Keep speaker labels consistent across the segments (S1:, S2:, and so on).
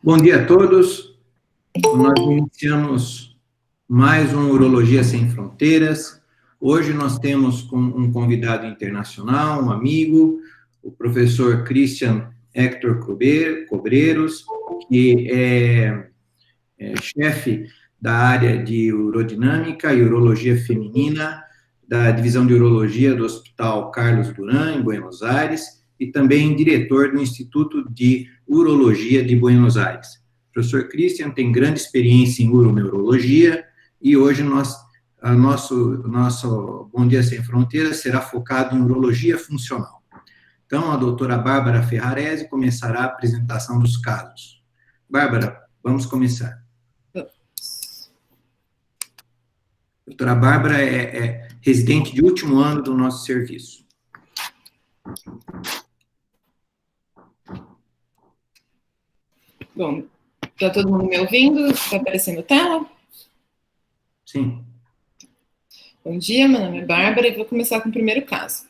S1: Bom dia a todos. Nós iniciamos mais um Urologia Sem Fronteiras. Hoje nós temos um convidado internacional, um amigo, o professor Christian Hector Cobreiros, que é chefe da área de urodinâmica e urologia feminina da divisão de urologia do Hospital Carlos Duran, em Buenos Aires, e também diretor do Instituto de Urologia de Buenos Aires. O professor Christian tem grande experiência em uroneurologia e hoje nosso Bom Dia Sem Fronteiras será focado em urologia funcional. Então, a doutora Bárbara Ferrarese começará a apresentação dos casos. Bárbara, vamos começar. A doutora Bárbara é residente de último ano do nosso serviço.
S2: Bom, está todo mundo me ouvindo? Está aparecendo a tela?
S1: Sim.
S2: Bom dia, meu nome é Bárbara e vou começar com o primeiro caso.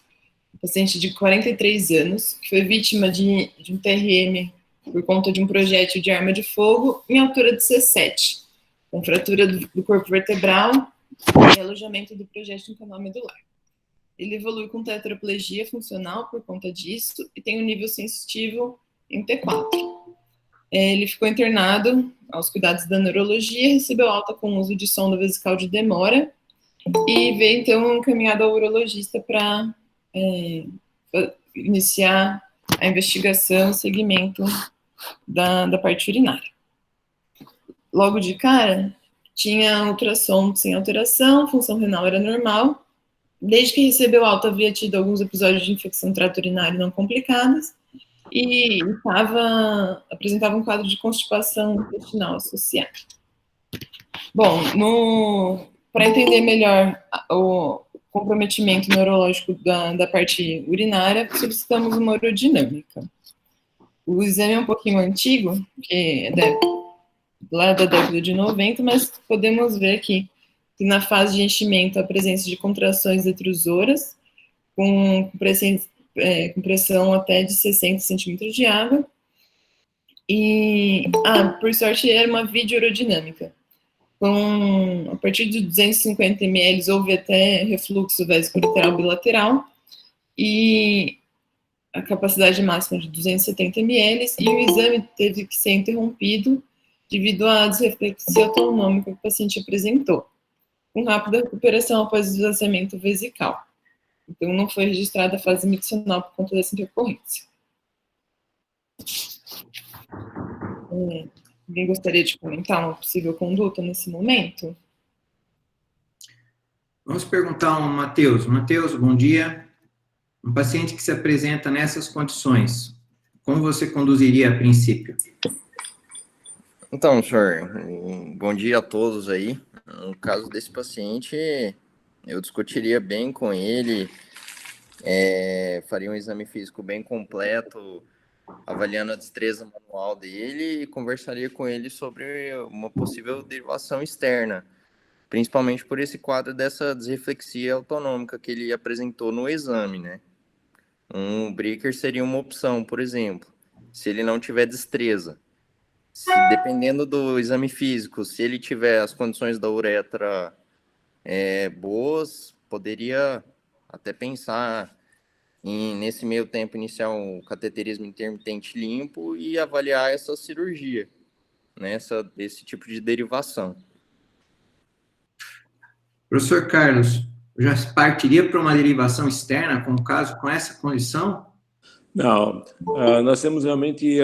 S2: Um paciente de 43 anos que foi vítima de um TRM por conta de um projétil de arma de fogo em altura de C7, com fratura do corpo vertebral e alojamento do projétil no canal medular. Ele evolui com tetraplegia funcional por conta disso e tem um nível sensitivo em T4. Ele ficou internado aos cuidados da neurologia, recebeu alta com uso de sonda vesical de demora e veio, então, encaminhado ao urologista para iniciar a investigação e segmento da parte urinária. Logo de cara, tinha ultrassom sem alteração, função renal era normal. Desde que recebeu alta, havia tido alguns episódios de infecção trato urinário não complicados e apresentava um quadro de constipação intestinal associado. Bom, para entender melhor o comprometimento neurológico da parte urinária, solicitamos uma urodinâmica. O exame é um pouquinho antigo, que é lá da década de 90, mas podemos ver aqui que na fase de enchimento a presença de contrações etrusoras, com pressão até de 60 centímetros de água. E, por sorte, era uma videourodinâmica. A partir de 250 ml, houve até refluxo vesicolateral bilateral, e a capacidade máxima de 270 ml, e o exame teve que ser interrompido devido à disreflexia autonômica que o paciente apresentou, com rápida recuperação após esvaziamento vesical. Então, não foi registrada a fase miccional por conta dessa intercorrência. Alguém gostaria de comentar uma possível conduta nesse momento?
S1: Vamos perguntar ao Matheus. Matheus, bom dia. Um paciente que se apresenta nessas condições, como você conduziria a princípio?
S3: Então, senhor, bom dia a todos aí. No caso desse paciente, eu discutiria bem com ele, faria um exame físico bem completo, avaliando a destreza manual dele e conversaria com ele sobre uma possível derivação externa, principalmente por esse quadro dessa disreflexia autonômica que ele apresentou no exame, né? Um breaker seria uma opção, por exemplo, se ele não tiver destreza. Dependendo do exame físico, se ele tiver as condições da uretra boas, poderia até pensar nesse meio tempo, iniciar um cateterismo intermitente limpo e avaliar essa cirurgia, né, esse tipo de derivação.
S1: Professor Carlos, já partiria para uma derivação externa com essa condição?
S4: Não, nós temos realmente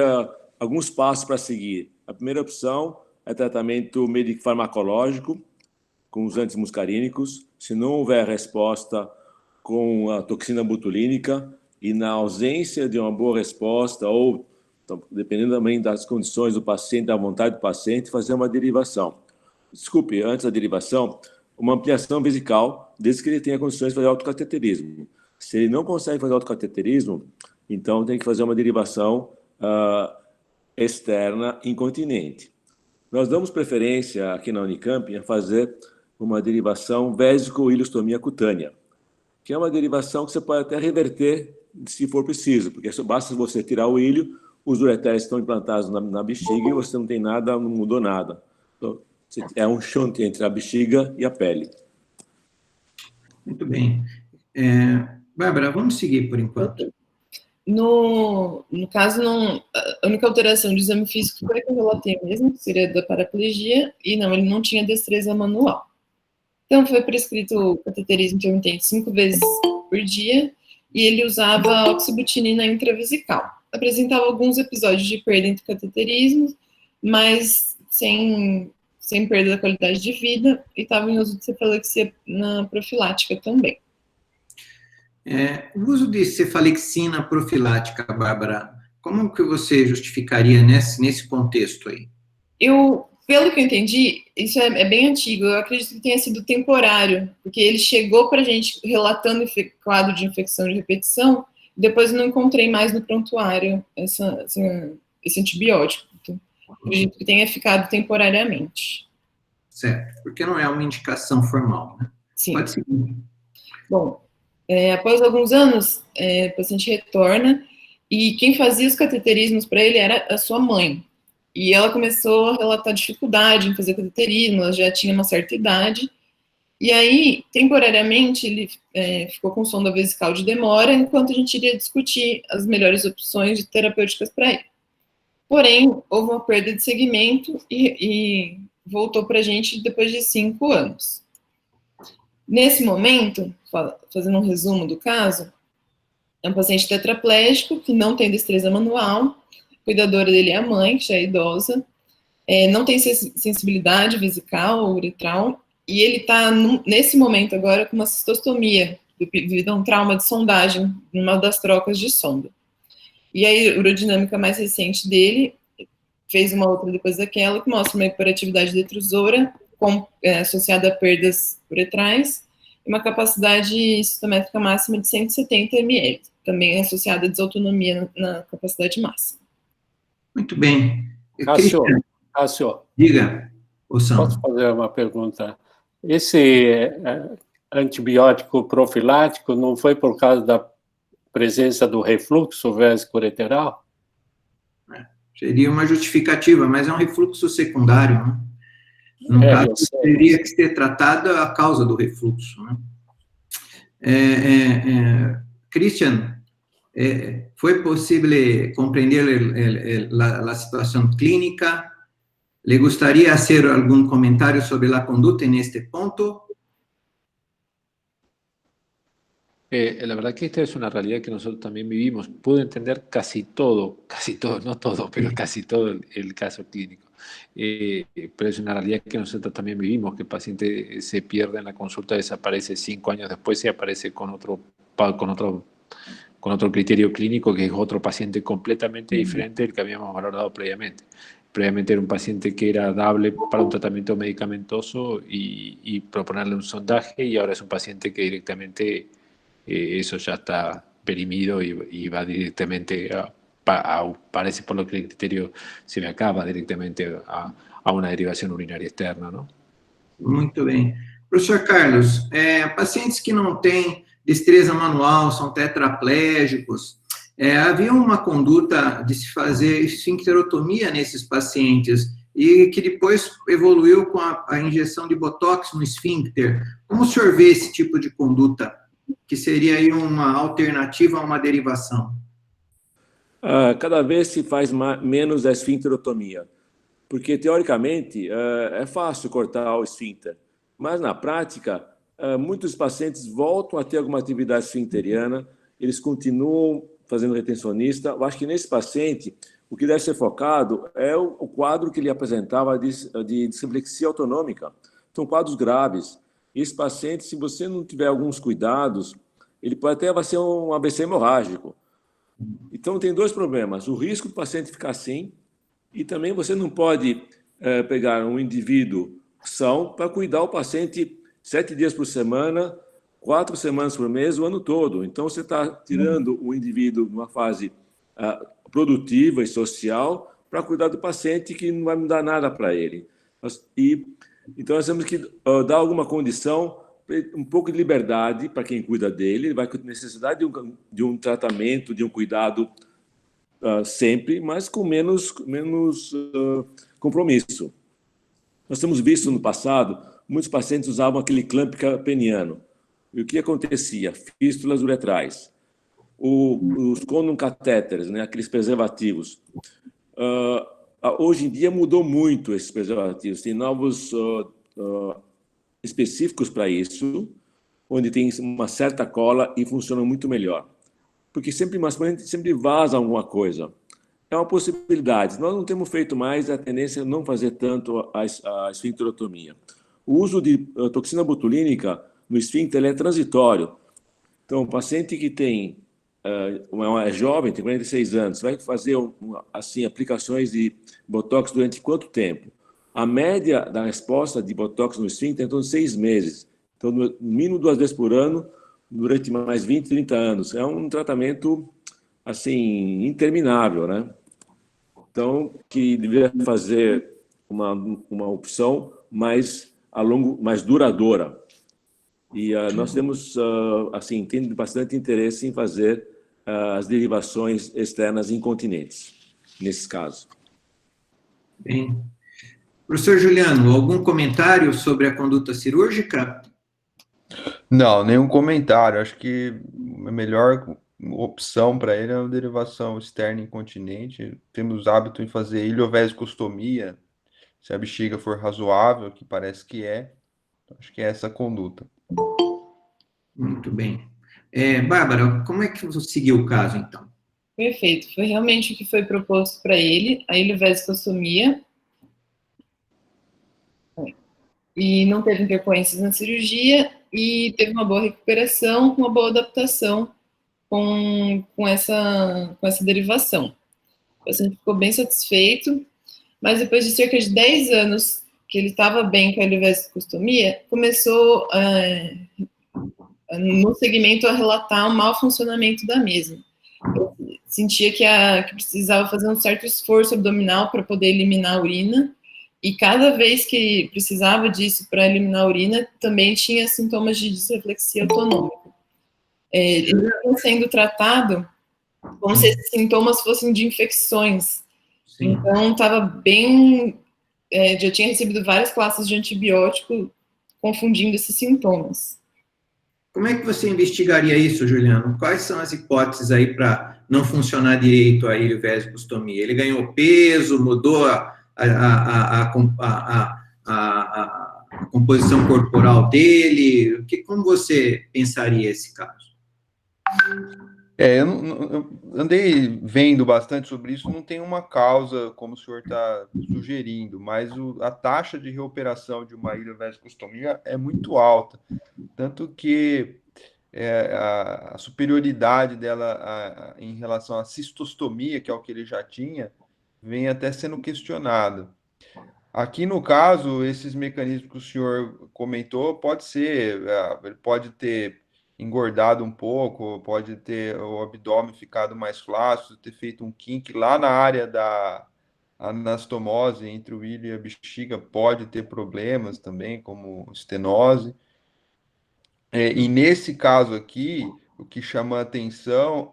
S4: alguns passos para seguir. A primeira opção é tratamento médico-farmacológico com os antimuscarínicos. Se não houver resposta com a toxina botulínica e na ausência de uma boa resposta ou, dependendo também das condições do paciente, da vontade do paciente, fazer uma derivação. Desculpe, antes da derivação, uma ampliação vesical, desde que ele tenha condições de fazer autocateterismo. Se ele não consegue fazer autocateterismo, então tem que fazer uma derivação externa incontinente. Nós damos preferência aqui na Unicamp a fazer uma derivação vésico-ilostomia cutânea, que é uma derivação que você pode até reverter se for preciso, porque basta você tirar o ilho, os ureteres estão implantados na bexiga e você não tem nada, não mudou nada. Então, é um shunt entre a bexiga e a pele.
S1: Muito bem. Bárbara, vamos seguir por enquanto.
S2: No caso, a única alteração do exame físico foi a que eu relatei mesmo, que seria da paraplegia, e não, ele não tinha destreza manual. Então, foi prescrito cateterismo intermitente 5 vezes por dia, e ele usava oxibutinina intravesical. Apresentava alguns episódios de perda entre cateterismos, mas sem perda da qualidade de vida, e estava em uso de cefalexia na profilática também.
S1: O uso de cefalexina profilática, Bárbara, como que você justificaria nesse contexto aí?
S2: Pelo que eu entendi, isso é bem antigo, eu acredito que tenha sido temporário, porque ele chegou para a gente relatando quadro de infecção de repetição, e depois não encontrei mais no prontuário esse antibiótico. Então, acredito que tenha ficado temporariamente.
S1: Certo, porque não é uma indicação formal, né?
S2: Sim.
S1: Pode seguir.
S2: Bom, após alguns anos, o paciente retorna, e quem fazia os cateterismos para ele era a sua mãe. E ela começou a relatar dificuldade em fazer cateterismo, ela já tinha uma certa idade. E aí, temporariamente, ele ficou com sonda vesical de demora, enquanto a gente iria discutir as melhores opções de terapêuticas para ele. Porém, houve uma perda de segmento e voltou para a gente depois de 5 anos. Nesse momento, fazendo um resumo do caso, é um paciente tetraplégico que não tem destreza manual, a cuidadora dele é a mãe, que já é idosa, não tem sensibilidade vesical ou uretral, e ele está, nesse momento agora, com uma cistostomia, devido a um trauma de sondagem, numa das trocas de sonda. E a urodinâmica mais recente dele fez uma outra depois daquela, que mostra uma hiperatividade detrusora, associada a perdas uretrais, e uma capacidade cistométrica máxima de 170 ml, também associada a desautonomia na capacidade máxima.
S1: Muito bem.
S5: Cássio,
S1: diga, Ossam.
S5: Posso fazer uma pergunta? Esse antibiótico profilático não foi por causa da presença do refluxo vésico-ureteral?
S1: Seria uma justificativa, mas é um refluxo secundário, né? No caso, teria que ser tratada a causa do refluxo, né? Christian, ¿fue posible comprender la situación clínica? ¿Le gustaría hacer algún comentario sobre la conducta en este punto?
S6: La verdad que esta es una realidad que nosotros también vivimos. Puedo entender casi todo, no todo, pero casi todo el caso clínico. Pero es una realidad que nosotros también vivimos, que el paciente se pierde en la consulta, desaparece 5 años después y aparece con otro criterio clínico, que es otro paciente completamente diferente del que habíamos valorado previamente. Previamente era un paciente que era dable para un tratamiento medicamentoso y proponerle un sondaje, y ahora es un paciente que directamente eso ya está perimido y va directamente parece, por lo que el criterio se me acaba, directamente a una derivación urinaria externa, ¿no?
S1: Muito bem. Professor Carlos, pacientes que não têm destreza manual, são tetraplégicos, havia uma conduta de se fazer esfincterotomia nesses pacientes e que depois evoluiu com a injeção de botox no esfíncter. Como o senhor vê esse tipo de conduta, que seria aí uma alternativa a uma derivação?
S4: Cada vez se faz menos a esfincterotomia, porque, teoricamente, é fácil cortar o esfíncter, mas, na prática, muitos pacientes voltam a ter alguma atividade esfincteriana, eles continuam fazendo retencionista. Eu acho que, nesse paciente, o que deve ser focado é o quadro que ele apresentava de disreflexia autonômica. São quadros graves. E esse paciente, se você não tiver alguns cuidados, ele pode até ser um AVC hemorrágico. Então, tem 2 problemas. O risco do paciente ficar assim, e também você não pode pegar um indivíduo são para cuidar o paciente 7 dias por semana, 4 semanas por mês, o ano todo. Então, você está tirando o indivíduo numa fase produtiva e social para cuidar do paciente que não vai mudar nada para ele. Então, nós temos que dar alguma condição, um pouco de liberdade para quem cuida dele. Ele vai ter necessidade de um tratamento, de um cuidado sempre, mas com menos compromisso. Nós temos visto no passado, muitos pacientes usavam aquele clamp peniano. E o que acontecia? Fístulas uretrais. Os condom catéteres, né, aqueles preservativos. Hoje em dia mudou muito esses preservativos. Tem novos específicos para isso, onde tem uma certa cola e funciona muito melhor. Porque sempre vaza alguma coisa. É uma possibilidade. Nós não temos feito mais, a tendência é não fazer tanto a esfincterotomia. O uso de toxina botulínica no esfíncter é transitório. Então, o paciente que tem é jovem, tem 46 anos, vai fazer assim, aplicações de Botox durante quanto tempo? A média da resposta de Botox no esfíncter é em torno de 6 meses. Então, no mínimo 2 vezes por ano, durante mais 20, 30 anos. É um tratamento, assim, interminável, né? Então, que deveria fazer uma opção mais duradoura. E nós temos, assim, tendo bastante interesse em fazer as derivações externas incontinentes, nesse caso.
S1: Bem. Professor Juliano, algum comentário sobre a conduta cirúrgica?
S7: Não, nenhum comentário. Acho que a melhor opção para ele é uma derivação externa incontinente. Temos hábito em fazer iliovesicostomia, se a bexiga for razoável, que parece que é. Acho que é essa a conduta.
S1: Muito bem. Bárbara, como é que você seguiu o caso, então?
S2: Perfeito. Foi realmente o que foi proposto para ele, a iliovesicostomia. E não teve intercorrências na cirurgia e teve uma boa recuperação, uma boa adaptação com essa derivação. O paciente ficou bem satisfeito, mas depois de cerca de 10 anos que ele estava bem com a iliovesicostomia, começou no segmento a relatar um mau funcionamento da mesma. Eu sentia que precisava fazer um certo esforço abdominal para poder eliminar a urina, e cada vez que precisava disso para eliminar a urina, também tinha sintomas de disreflexia autonômica. Ele estava sendo tratado como se esses sintomas fossem de infecções. Sim. Então, estava bem... já tinha recebido várias classes de antibiótico confundindo esses sintomas.
S1: Como é que você investigaria isso, Juliano? Quais são as hipóteses aí para não funcionar direito a iliovesicostomia? Ele ganhou peso, mudou a composição corporal dele? Como você pensaria esse caso?
S7: Eu andei vendo bastante sobre isso, não tem uma causa, como o senhor está sugerindo, mas a taxa de reoperação de uma iliovesicostomia é muito alta, tanto que a superioridade dela em relação à cistostomia, que é o que ele já tinha, vem até sendo questionado. Aqui, no caso, esses mecanismos que o senhor comentou, pode ser, ele pode ter engordado um pouco, pode ter o abdômen ficado mais flácido, ter feito um kink lá na área da anastomose entre o ilho e a bexiga, pode ter problemas também, como estenose. E nesse caso aqui, o que chamou a atenção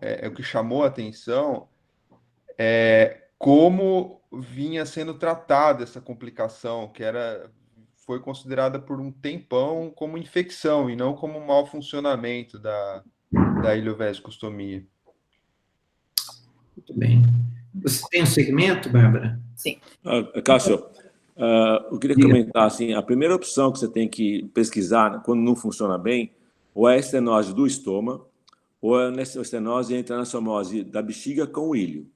S7: é como vinha sendo tratada essa complicação, que foi considerada por um tempão como infecção e não como um mau funcionamento da iliovesicostomia.
S1: Muito bem. Você tem um segmento, Bárbara?
S2: Sim.
S4: Cássio, eu queria comentar assim, a primeira opção que você tem que pesquisar quando não funciona bem, ou é a estenose do estômago, ou é a estenose entre a anastomose da bexiga com o ilho.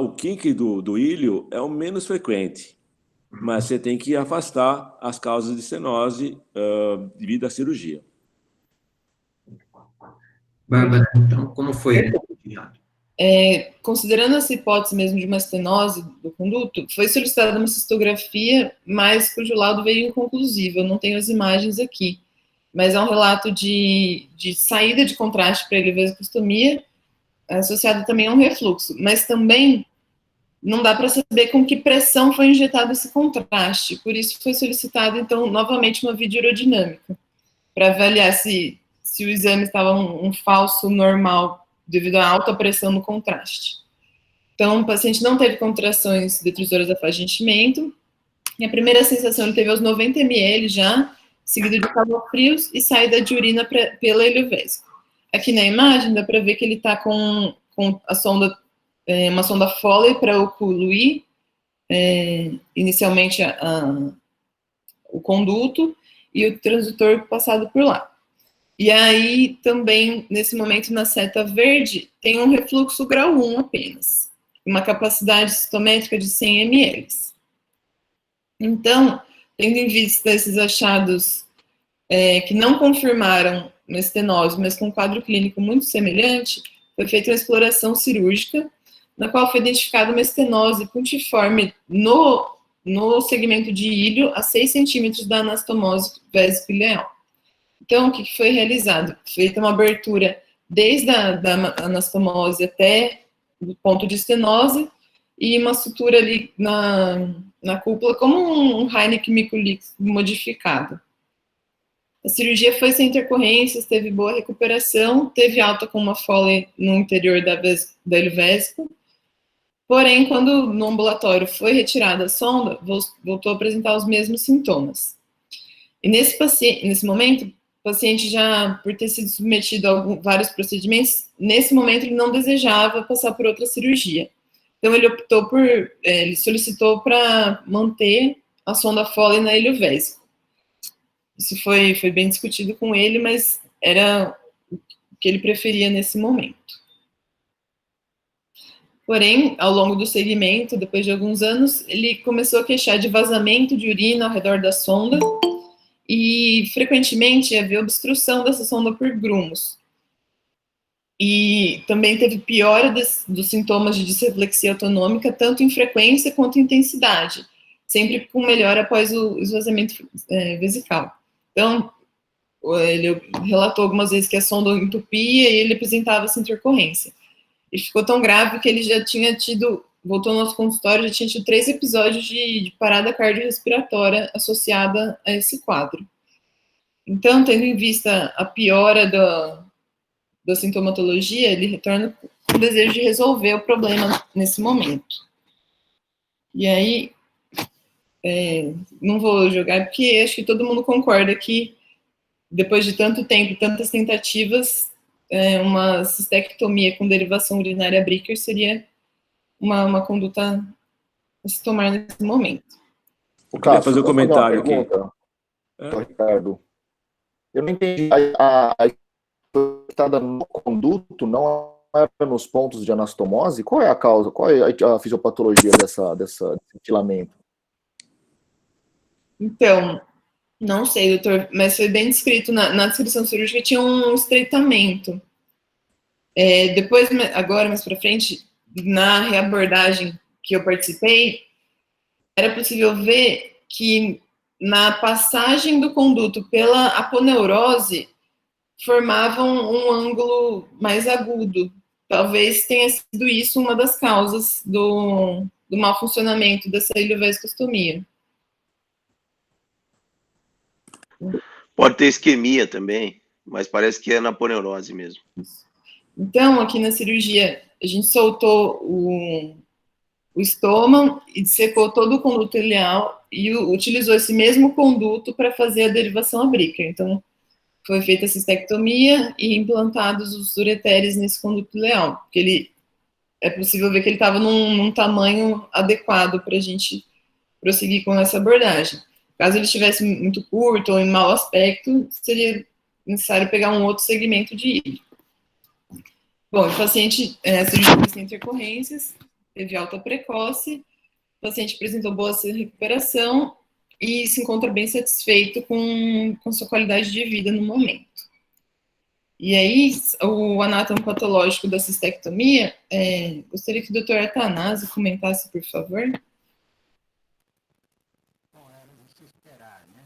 S4: O kink do ilho é o menos frequente, mas você tem que afastar as causas de estenose devido à cirurgia.
S1: Bárbara, então, como foi?
S2: Considerando essa hipótese mesmo de uma estenose do conduto, foi solicitada uma cistografia, mas cujo laudo veio inconclusivo. Eu não tenho as imagens aqui, mas é um relato de saída de contraste para a iliovesicostomia, associado também a um refluxo, mas também não dá para saber com que pressão foi injetado esse contraste, por isso foi solicitado, então, novamente uma videoaerodinâmica, para avaliar se o exame estava um falso normal devido à alta pressão no contraste. Então, o paciente não teve contrações detrusoras da fase de enchimento, e a primeira sensação ele teve aos 90 ml já, seguido de calafrios e saída de urina pela iliovésica. Aqui na imagem dá para ver que ele está com a sonda, uma sonda Foley para ocluir inicialmente o conduto e o transdutor passado por lá. E aí também, nesse momento, na seta verde, tem um refluxo grau 1 apenas, uma capacidade citométrica de 100 ml. Então, tendo em vista esses achados que não confirmaram uma estenose, mas com um quadro clínico muito semelhante, foi feita uma exploração cirúrgica, na qual foi identificada uma estenose puntiforme no segmento de ilho a 6 centímetros da anastomose vésico-ileal. Então, o que foi realizado? Feita uma abertura desde a anastomose até o ponto de estenose e uma sutura ali na cúpula, como um Heineken Miculix modificado. A cirurgia foi sem intercorrências, teve boa recuperação, teve alta com uma Foley no interior da ilho vésico. Porém, quando no ambulatório foi retirada a sonda, voltou a apresentar os mesmos sintomas. E nesse momento, o paciente já, por ter sido submetido a vários procedimentos, nesse momento ele não desejava passar por outra cirurgia. Então ele solicitou para manter a sonda Foley na ilho vésico. Isso foi bem discutido com ele, mas era o que ele preferia nesse momento. Porém, ao longo do segmento, depois de alguns anos, ele começou a queixar de vazamento de urina ao redor da sonda e, frequentemente, havia obstrução dessa sonda por grumos. E também teve piora dos sintomas de disreflexia autonômica, tanto em frequência quanto em intensidade, sempre com melhora após o esvaziamento vesical. Então, ele relatou algumas vezes que a sonda entupia e ele apresentava essa intercorrência. E ficou tão grave que ele já tinha voltou ao nosso consultório, já tinha tido 3 episódios de parada cardiorrespiratória associada a esse quadro. Então, tendo em vista a piora da sintomatologia, ele retorna com o desejo de resolver o problema nesse momento. E aí, não vou jogar, porque acho que todo mundo concorda que, depois de tanto tempo, tantas tentativas, uma cistectomia com derivação urinária Bricker seria uma conduta a se tomar nesse momento.
S4: Eu queria fazer um comentário aqui.
S8: Ricardo, eu não entendi. A afetada no conduto não era nos pontos de anastomose? Qual é a causa? Qual é a fisiopatologia desse filamento?
S2: Então, não sei, doutor, mas foi bem descrito na descrição cirúrgica, tinha um estreitamento. Depois, agora, mais para frente, na reabordagem que eu participei, era possível ver que na passagem do conduto pela aponeurose, formavam um ângulo mais agudo. Talvez tenha sido isso uma das causas do mau funcionamento dessa ileovasectomia.
S9: Pode ter isquemia também, mas parece que é na aponeurose mesmo.
S2: Então, aqui na cirurgia, a gente soltou o estômago e dissecou todo o conduto ileal e utilizou esse mesmo conduto para fazer a derivação a Bricker. Então, foi feita a cistectomia e implantados os ureteres nesse conduto ileal, porque é possível ver que ele estava num tamanho adequado para a gente prosseguir com essa abordagem. Caso ele estivesse muito curto ou em mau aspecto, seria necessário pegar um outro segmento de ilho. Bom, o paciente, a cirurgia foi sem intercorrências, teve alta precoce, o paciente apresentou boa recuperação e se encontra bem satisfeito com sua qualidade de vida no momento. E aí, o anátomo patológico da cistectomia, gostaria que o Dr. Attanasio comentasse, por favor.
S10: Bom, era de se esperar, né?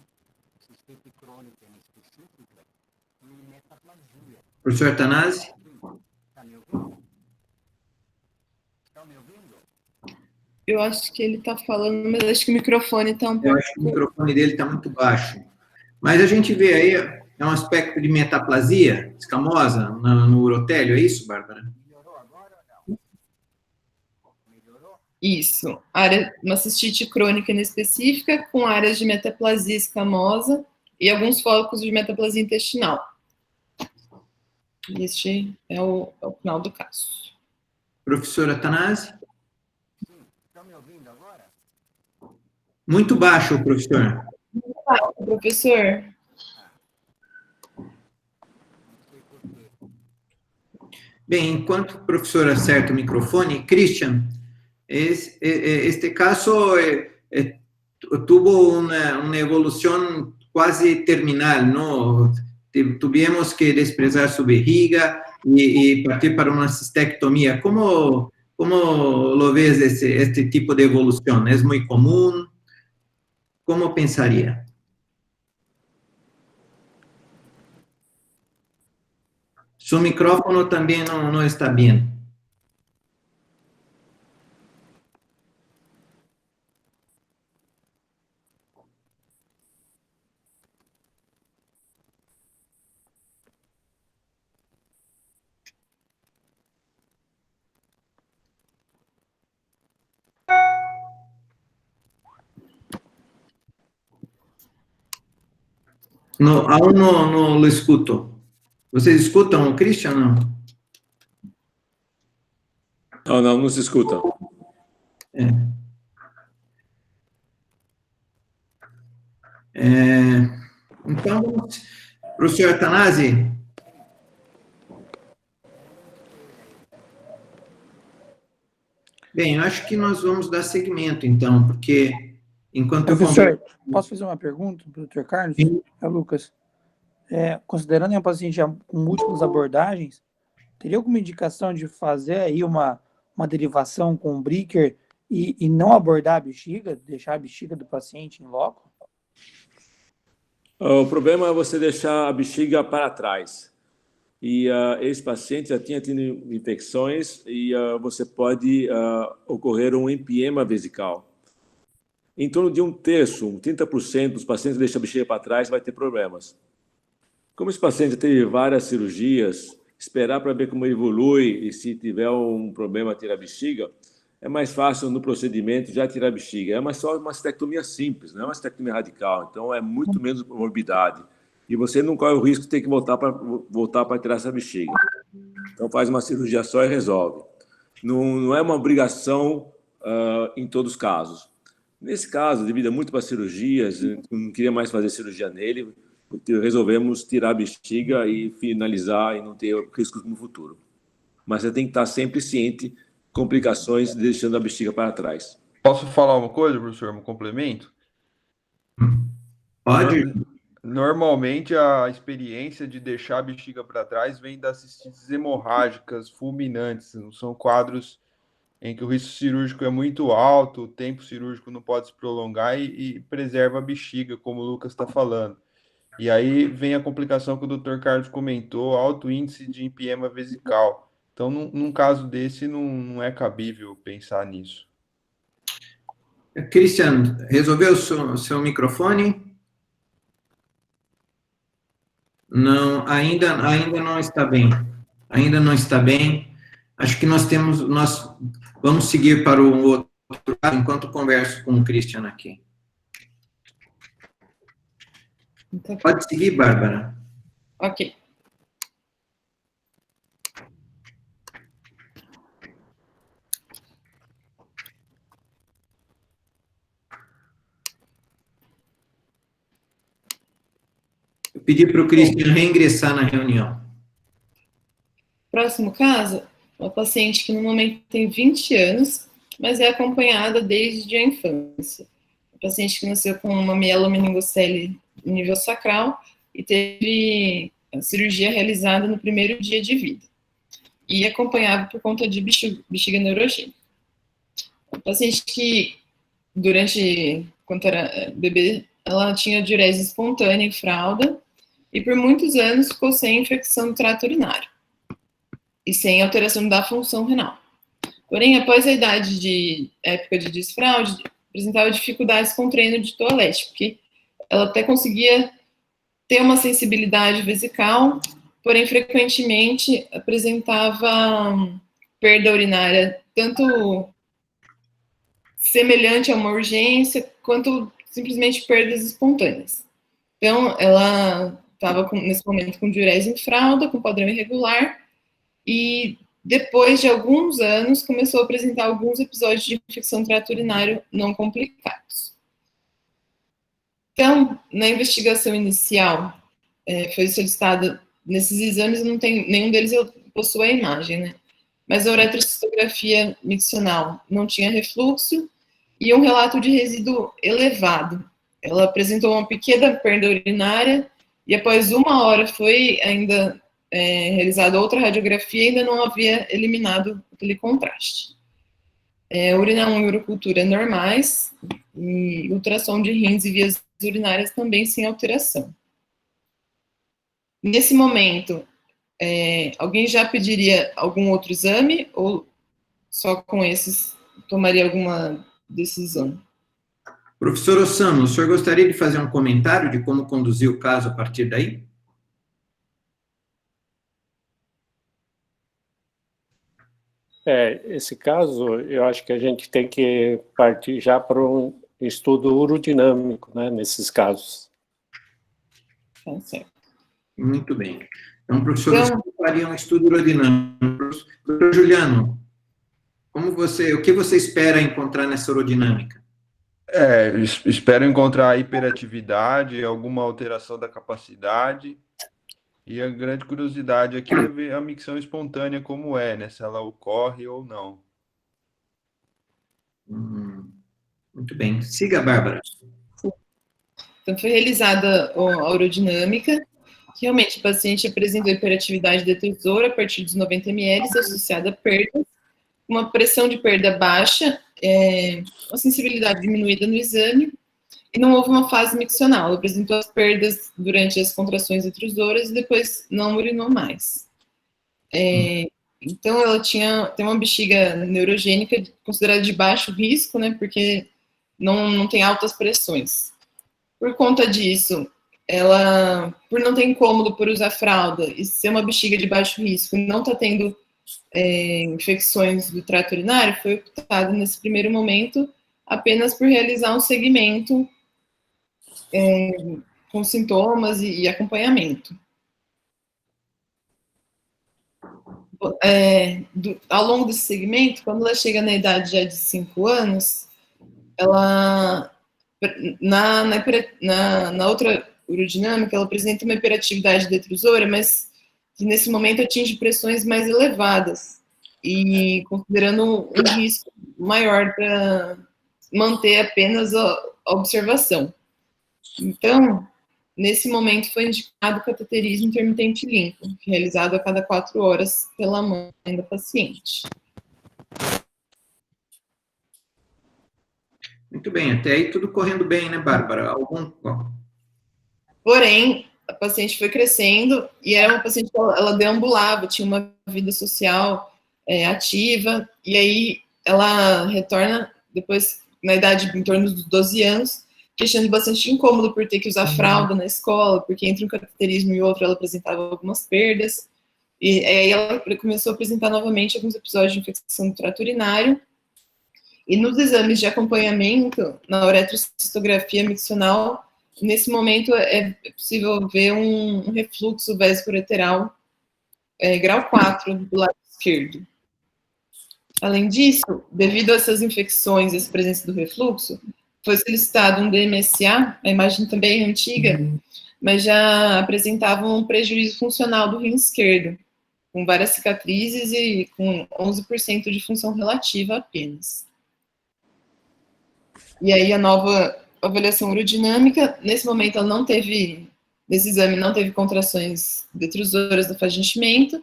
S10: Cisteite crônica em específica e metaplasia.
S1: Professor Attanasio?
S10: Está me ouvindo? Estão me ouvindo?
S2: Eu acho que ele está falando, mas acho que o microfone está um pouco...
S1: Eu acho que o microfone dele está muito baixo. Mas a gente vê aí, é um aspecto de metaplasia escamosa no urotélio, é isso, Bárbara?
S2: Isso. Uma cistite crônica inespecífica com áreas de metaplasia escamosa e alguns focos de metaplasia intestinal. Este é o final do caso.
S1: Professor Athanasi?
S10: Sim, estão me ouvindo agora?
S1: Muito baixo, professor.
S2: Muito baixo, professor.
S1: Bem, enquanto o professor acerta o microfone, Christian, este caso tuvo una evolución quase terminal, ¿no? Tuvimos que desprezar su vejiga y partir para una cistectomía. ¿Cómo lo ves este tipo de evolución? ¿Es muy común? ¿Cómo pensaría? Su micrófono también no está bien. No, aún no lo escuto. Vocês escutam o Christian, não?
S4: Não se escuta.
S1: Então, professor Athanasi, bem, eu acho que nós vamos dar seguimento, então, porque enquanto
S11: Professor, posso fazer uma pergunta para o Dr. Carlos?
S1: Sim.
S11: Lucas. Considerando um paciente já com múltiplas abordagens, teria alguma indicação de fazer aí uma derivação com o Bricker e não abordar a bexiga, deixar a bexiga do paciente em loco?
S4: O problema é você deixar a bexiga para trás. E esse paciente já tinha tido infecções e você pode ocorrer um empiema vesical. Em torno de 1/3, 30% dos pacientes que deixam a bexiga para trás vai ter problemas. Como esse paciente já teve várias cirurgias, esperar para ver como evolui e se tiver um problema tirar a bexiga, é mais fácil no procedimento já tirar a bexiga. É só uma cistectomia simples, não é uma cistectomia radical, então é muito menos morbidade. E você não corre o risco de ter que voltar para tirar essa bexiga. Então faz uma cirurgia só e resolve. Não é uma obrigação em todos os casos. Nesse caso, devido a múltiplas cirurgias, não queria mais fazer cirurgia nele, resolvemos tirar a bexiga e finalizar e não ter riscos no futuro. Mas você tem que estar sempre ciente de complicações deixando a bexiga para trás.
S7: Posso falar uma coisa, professor, um complemento?
S1: Pode.
S7: Normalmente, a experiência de deixar a bexiga para trás vem das cistites hemorrágicas fulminantes. São quadros em que o risco cirúrgico é muito alto, o tempo cirúrgico não pode se prolongar e preserva a bexiga, como o Lucas está falando. E aí vem a complicação que o Dr. Carlos comentou, alto índice de empiema vesical. Então, num caso desse, não é cabível pensar nisso.
S1: Christian, resolveu o seu microfone? Não, ainda não está bem. Ainda não está bem. Acho que nós vamos seguir para o outro lado, enquanto converso com o Christian aqui. Pode seguir, Bárbara.
S2: Ok.
S1: Eu pedi para o Christian reingressar na reunião.
S2: Próximo caso, uma paciente que no momento tem 20 anos, mas é acompanhada desde a infância. Uma paciente que nasceu com uma mielomeningocele no nível sacral e teve a cirurgia realizada no primeiro dia de vida. E acompanhada por conta de bexiga neurogênica. Uma paciente que, quando era bebê, ela tinha diurese espontânea em fralda e por muitos anos ficou sem infecção do trato urinário e sem alteração da função renal. Porém, após a época de desfraude, apresentava dificuldades com o treino de toalete, porque ela até conseguia ter uma sensibilidade vesical, porém, frequentemente apresentava perda urinária, tanto semelhante a uma urgência, quanto simplesmente perdas espontâneas. Então, ela estava nesse momento com diurese em fralda, com padrão irregular, e depois de alguns anos começou a apresentar alguns episódios de infecção do trato urinário não complicados. Então, na investigação inicial, foi solicitada nesses exames, não tem, nenhum deles eu possuo a imagem, né? Mas a uretrocistografia miccional não tinha refluxo e um relato de resíduo elevado. Ela apresentou uma pequena perda urinária e após 1 hora foi ainda realizada outra radiografia e ainda não havia eliminado aquele contraste. Urina 1 e urocultura normais e ultrassom de rins e vias urinárias também sem alteração. Nesse momento, alguém já pediria algum outro exame ou só com esses tomaria alguma decisão?
S1: Professor Ossama, o senhor gostaria de fazer um comentário de como conduzir o caso a partir daí?
S5: Esse caso, eu acho que a gente tem que partir já para um estudo urodinâmico, né, nesses casos.
S2: Tá certo.
S1: Muito bem. Então, professor, você faria um estudo urodinâmico. Doutor Juliano, o que você espera encontrar nessa urodinâmica?
S7: Espero encontrar hiperatividade, alguma alteração da capacidade. E a grande curiosidade aqui é ver a micção espontânea como né? Se ela ocorre ou não.
S1: Muito bem. Siga, Bárbara.
S2: Então, foi realizada a urodinâmica. Realmente, o paciente apresentou hiperatividade detrusora a partir dos 90 ml, associada a perdas, uma pressão de perda baixa, uma sensibilidade diminuída no exame, e não houve uma fase miccional. Ela apresentou as perdas durante as contrações detrusoras e depois não urinou mais. Então, ela tem uma bexiga neurogênica considerada de baixo risco, né, porque não tem altas pressões. Por conta disso, ela, por não ter incômodo por usar fralda e ser uma bexiga de baixo risco e não está tendo infecções do trato urinário, foi optado nesse primeiro momento apenas por realizar um segmento com sintomas e acompanhamento. Ao longo desse segmento, quando ela chega na idade já de 5 anos, ela, na outra urodinâmica, ela apresenta uma hiperatividade detrusora, mas que nesse momento atinge pressões mais elevadas, e considerando um risco maior para manter apenas a observação. Então, nesse momento foi indicado o cateterismo intermitente limpo, realizado a cada 4 horas pela mãe da paciente.
S1: Muito bem, até aí tudo correndo bem, né, Bárbara?
S2: Porém, a paciente foi crescendo e era uma paciente que ela deambulava, tinha uma vida social ativa, e aí ela retorna depois, na idade em torno dos 12 anos, queixando bastante incômodo por ter que usar fralda na escola, porque entre um cateterismo e outro ela apresentava algumas perdas, e aí ela começou a apresentar novamente alguns episódios de infecção do trato urinário, e nos exames de acompanhamento, na uretrocistografia miccional, nesse momento é possível ver um refluxo vésico-ureteral grau 4 do lado esquerdo. Além disso, devido a essas infecções e essa presença do refluxo, foi solicitado um DMSA, a imagem também é antiga, mas já apresentava um prejuízo funcional do rim esquerdo, com várias cicatrizes e com 11% de função relativa apenas. E aí a nova avaliação urodinâmica, nesse momento ela não teve, nesse exame não teve contrações detrusoras da fase de enchimento,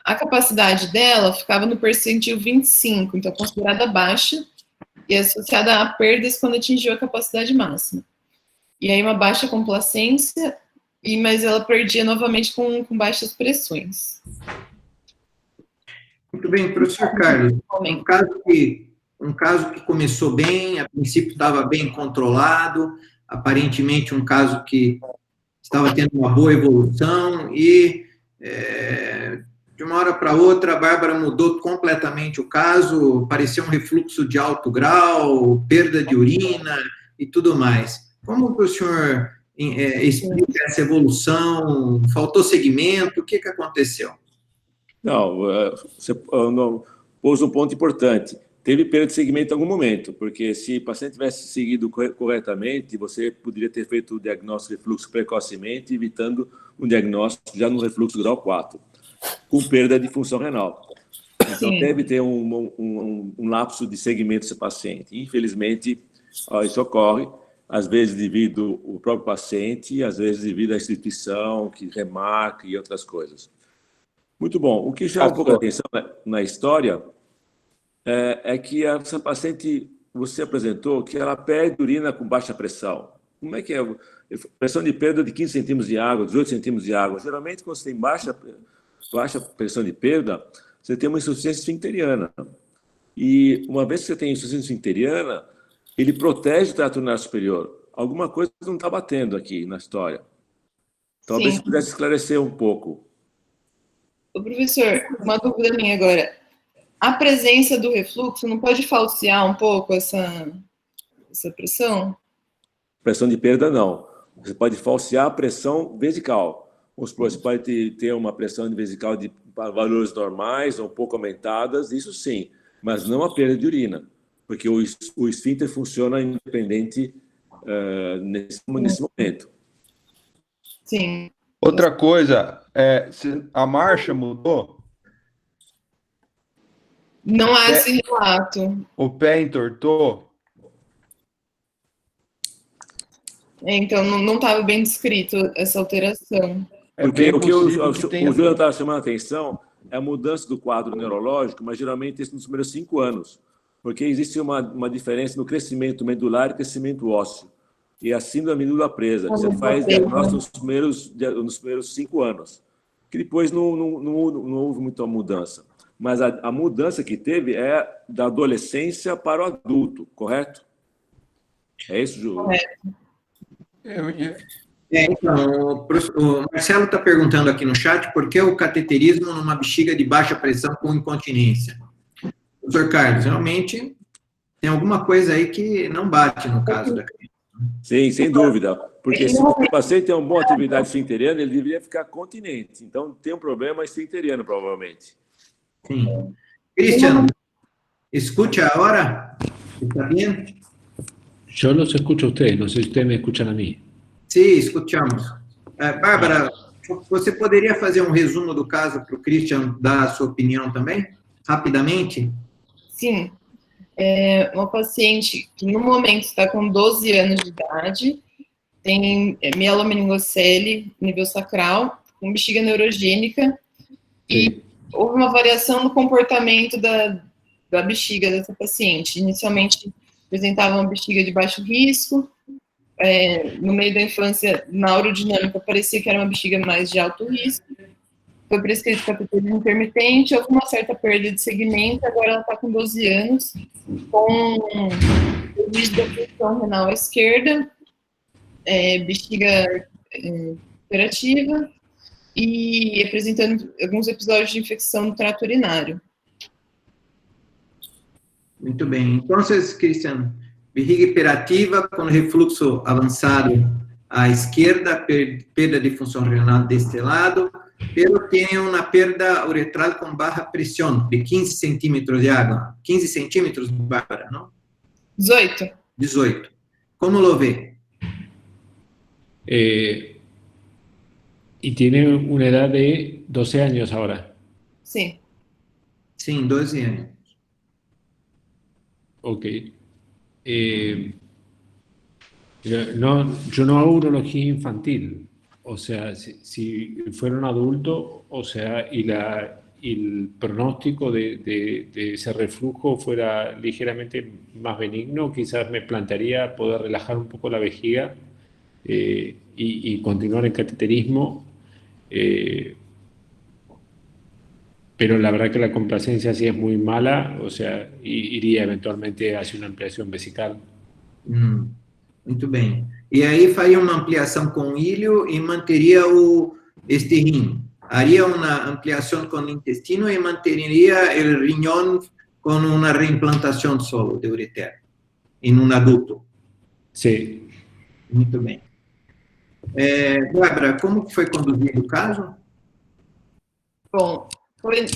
S2: a capacidade dela ficava no percentil 25, então considerada baixa, e associada a perdas quando atingiu a capacidade máxima. E aí uma baixa complacência, mas ela perdia novamente com baixas pressões.
S1: Muito bem, professor Carlos, um caso que começou bem, a princípio estava bem controlado, aparentemente um caso que estava tendo uma boa evolução e, de uma hora para outra, a Bárbara mudou completamente o caso, parecia um refluxo de alto grau, perda de urina e tudo mais. Como que o senhor explica essa evolução? Faltou segmento? O que aconteceu?
S4: Não, você pôs um ponto importante. Teve perda de segmento em algum momento, porque se o paciente tivesse seguido corretamente, você poderia ter feito o diagnóstico de refluxo precocemente, evitando um diagnóstico já no refluxo grau 4, com perda de função renal. Então, deve ter um lapso de segmento desse paciente. Infelizmente, isso ocorre, às vezes devido ao próprio paciente, às vezes devido à instituição que remarca e outras coisas. Muito bom. O que chama um pouco a atenção na história é que essa paciente, você apresentou que ela perde urina com baixa pressão. Como é que é? Pressão de perda de 15 centímetros de água, 18 centímetros de água. Geralmente, quando você tem baixa pressão de perda, você tem uma insuficiência esfincteriana. E uma vez que você tem insuficiência esfincteriana, ele protege o trato urinário superior. Alguma coisa não está batendo aqui na história. Talvez você pudesse esclarecer um pouco.
S2: Ô, professor, uma dúvida minha agora. A presença do refluxo não pode falsear um pouco essa pressão?
S4: Pressão de perda, não. Você pode falsear a pressão vesical. Vamos supor, você pode ter uma pressão vesical de valores normais ou um pouco aumentadas, isso sim, mas não a perda de urina, porque o esfíncter funciona independente nesse momento.
S2: Sim.
S7: Outra coisa, a marcha mudou?
S2: Não há esse relato.
S7: O pé entortou?
S2: Então, não estava bem descrito essa alteração.
S4: Porque o que o Júlio estava chamando a atenção é a mudança do quadro neurológico, mas geralmente isso nos primeiros 5 anos, porque existe uma diferença no crescimento medular e crescimento ósseo. E a síndrome da medula presa, que você faz diagnóstico nos primeiros 5 anos, que depois não houve muita mudança. Mas a mudança que teve é da adolescência para o adulto, correto? É isso, Júlio?
S2: Correto.
S1: Então, o Marcelo está perguntando aqui no chat por que o cateterismo numa bexiga de baixa pressão com incontinência. Professor Carlos, realmente tem alguma coisa aí que não bate no caso da criança.
S4: Sim, sem dúvida. Porque se o paciente tem uma boa atividade esfincteriana, ele deveria ficar continente. Então, tem um problema esfincteriano, provavelmente.
S1: Sim. Cristian, escucha ahora. ¿Está bien?
S6: Yo los escucho a ustedes, no sé si ustedes me escuchan a mí.
S1: Sí, escuchamos. Bárbara, você poderia fazer um resumo do caso para o Christian dar a sua opinião também, rapidamente?
S2: Sim. É uma paciente que, no momento, está com 12 anos de idade, tem mielomeningocele, nível sacral, com bexiga neurogênica, e houve uma variação no comportamento da bexiga dessa paciente. Inicialmente, apresentava uma bexiga de baixo risco, no meio da infância, na urodinâmica, parecia que era uma bexiga mais de alto risco, foi prescrito cateterismo intermitente, houve uma certa perda de segmento, agora ela está com 12 anos, com desvio da função renal à esquerda, bexiga hiperativa, e apresentando alguns episódios de infecção no trato urinário.
S1: Muito bem. Então, Cristian, bexiga hiperativa com refluxo avançado à esquerda, perda de função renal deste lado, pero tiene una perda uretral con baja presión de 15 centímetros de agua. 15 centímetros, Bárbara, ¿no?
S2: 18.
S1: 18. ¿Cómo lo ve?
S6: Y tiene una edad de 12 años ahora.
S2: Sí.
S1: Sí, 12 años.
S6: Ok. Yo no hago urología infantil. O sea, si fuera un adulto, o sea, y el pronóstico de ese reflujo fuera ligeramente más benigno, quizás me plantearía poder relajar un poco la vejiga y continuar en cateterismo. Pero la verdad que la complacencia sí es muy mala, o sea, iría eventualmente hacia una ampliación vesical.
S1: Muito bem. E aí faria uma ampliação com o ilho e manteria este rim. haría una ampliación con el intestino y mantendría el riñón con una reimplantación solo de ureter en un adulto.
S6: Sí.
S1: Muito bem. Bárbara, como foi conduzido o caso?
S2: Bom, foi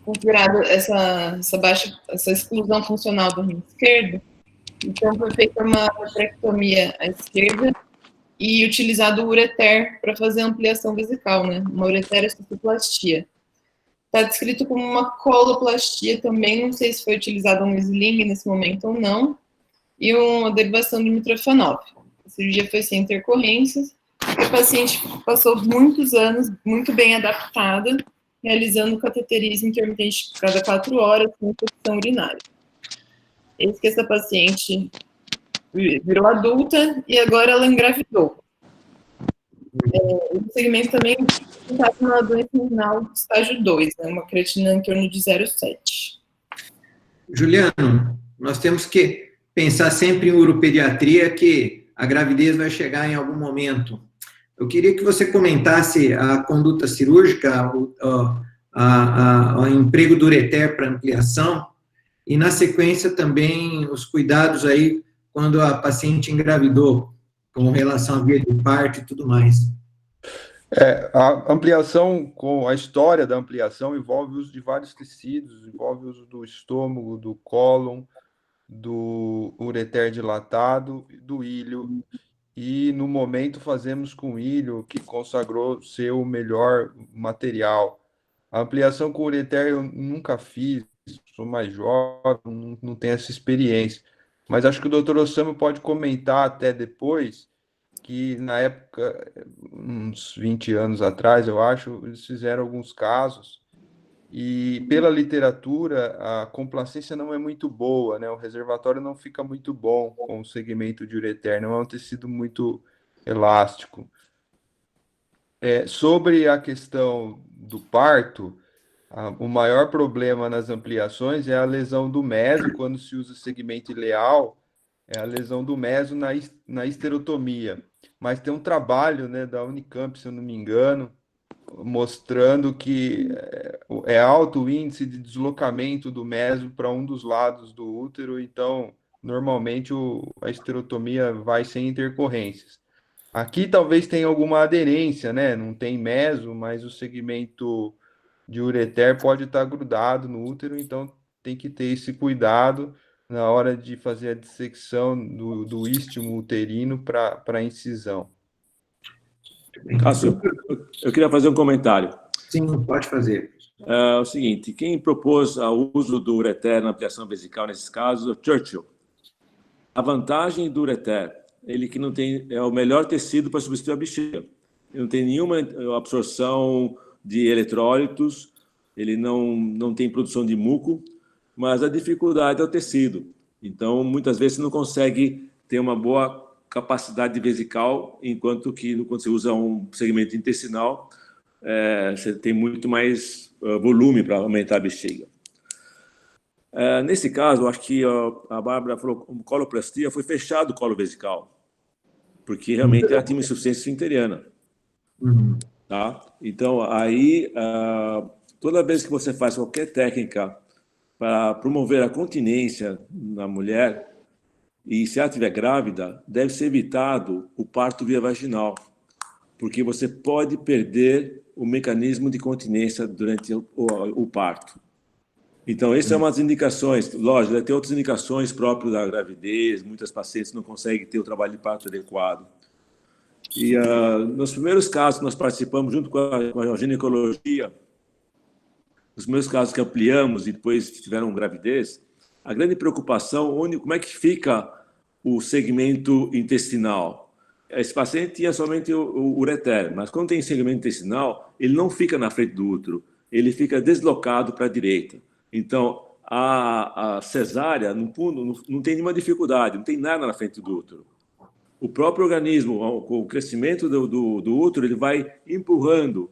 S2: considerada essa exclusão funcional do rim esquerdo. Então, foi feita uma vitrectomia à esquerda e utilizado o ureter para fazer ampliação vesical, né? Uma ureteroscoplastia. Está descrito como uma coloplastia também, não sei se foi utilizado um sling nesse momento ou não, e uma derivação de mitrofenol. A cirurgia foi sem intercorrências, e a paciente passou muitos anos muito bem adaptada, realizando cateterismo intermitente cada 4 horas com infecção urinária. Eis que essa paciente virou adulta e agora ela engravidou. O segmento também está com uma doença renal estágio 2, né, uma creatina em torno de 0,7.
S1: Juliano, nós temos que pensar sempre em uropediatria, que a gravidez vai chegar em algum momento. Eu queria que você comentasse a conduta cirúrgica, o emprego do ureter para ampliação, e na sequência também os cuidados aí quando a paciente engravidou, com relação à via de parto e tudo mais.
S7: A ampliação, com a história da ampliação, envolve o uso de vários tecidos, envolve o uso do estômago, do cólon, do ureter dilatado, do ilho, e no momento fazemos com o ilho, que consagrou ser o melhor material. A ampliação com ureter eu nunca fiz, sou mais jovem, não tenho essa experiência, mas acho que o Dr. Osama pode comentar até depois, que na época, uns 20 anos atrás, eu acho, eles fizeram alguns casos, e pela literatura, a complacência não é muito boa, né? O reservatório não fica muito bom com o segmento de ureter, não é um tecido muito elástico. Sobre a questão do parto, o maior problema nas ampliações é a lesão do meso, quando se usa segmento ileal, é a lesão do meso na esterotomia. Mas tem um trabalho, né, da Unicamp, se eu não me engano, mostrando que é alto o índice de deslocamento do meso para um dos lados do útero, então, normalmente, a esterotomia vai sem intercorrências. Aqui talvez tenha alguma aderência, né? Não tem meso, mas o segmento de ureter pode estar grudado no útero, então tem que ter esse cuidado na hora de fazer a dissecção do istmo uterino para a incisão.
S4: Cássio, eu queria fazer um comentário.
S1: Sim, pode fazer.
S4: É o seguinte, quem propôs o uso do ureter na ampliação vesical nesses casos é o Churchill. A vantagem do ureter, ele que não tem, é o melhor tecido para substituir a bexiga. Ele não tem nenhuma absorção de eletrólitos, ele não tem produção de muco, mas a dificuldade é o tecido. Então, muitas vezes, você não consegue ter uma boa capacidade vesical, enquanto que quando você usa um segmento intestinal, você tem muito mais volume para aumentar a bexiga. Nesse caso, eu acho que a Bárbara falou que coloplastia foi fechado o colo vesical, porque realmente ela tinha uma insuficiência esfinteriana. Tá? Então, aí, toda vez que você faz qualquer técnica para promover a continência na mulher, e se ela estiver grávida, deve ser evitado o parto via vaginal, porque você pode perder o mecanismo de continência durante o parto. Então, essas são umas indicações. Lógico, vai ter outras indicações próprias da gravidez, muitas pacientes não conseguem ter o trabalho de parto adequado. E nos primeiros casos que nós participamos, junto com a ginecologia, nos primeiros casos que ampliamos e depois tiveram gravidez, a grande preocupação, como é que fica o segmento intestinal? Esse paciente tinha somente o ureter, mas quando tem segmento intestinal, ele não fica na frente do útero, ele fica deslocado para a direita. Então, a cesárea, no fundo, não tem nenhuma dificuldade, não tem nada na frente do útero. O próprio organismo, com o crescimento do útero, ele vai empurrando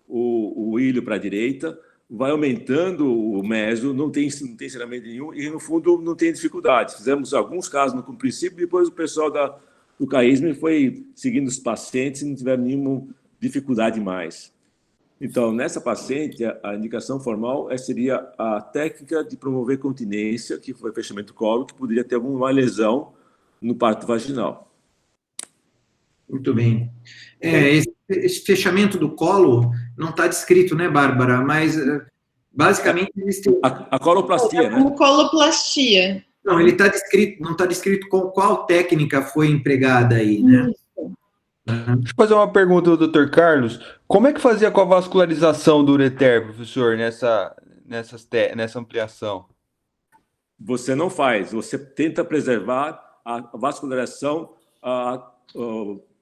S4: o ilho para a direita, vai aumentando o meso, não tem ensinamento nenhum, e no fundo não tem dificuldade. Fizemos alguns casos no princípio, depois o pessoal do CAISM foi seguindo os pacientes e não tiveram nenhuma dificuldade mais. Então, nessa paciente, a indicação formal seria a técnica de promover continência, que foi fechamento do colo, que poderia ter alguma lesão no parto vaginal.
S1: Muito bem. Esse fechamento do colo não está descrito, né, Bárbara? Mas, basicamente, existe...
S4: A coloplastia, né?
S2: Como coloplastia.
S1: Não, ele está descrito, não está descrito qual técnica foi empregada aí, né?
S7: Deixa eu fazer uma pergunta ao Dr. Carlos. Como é que fazia com a vascularização do ureter, professor, nessa ampliação?
S4: Você não faz, você tenta preservar a vascularização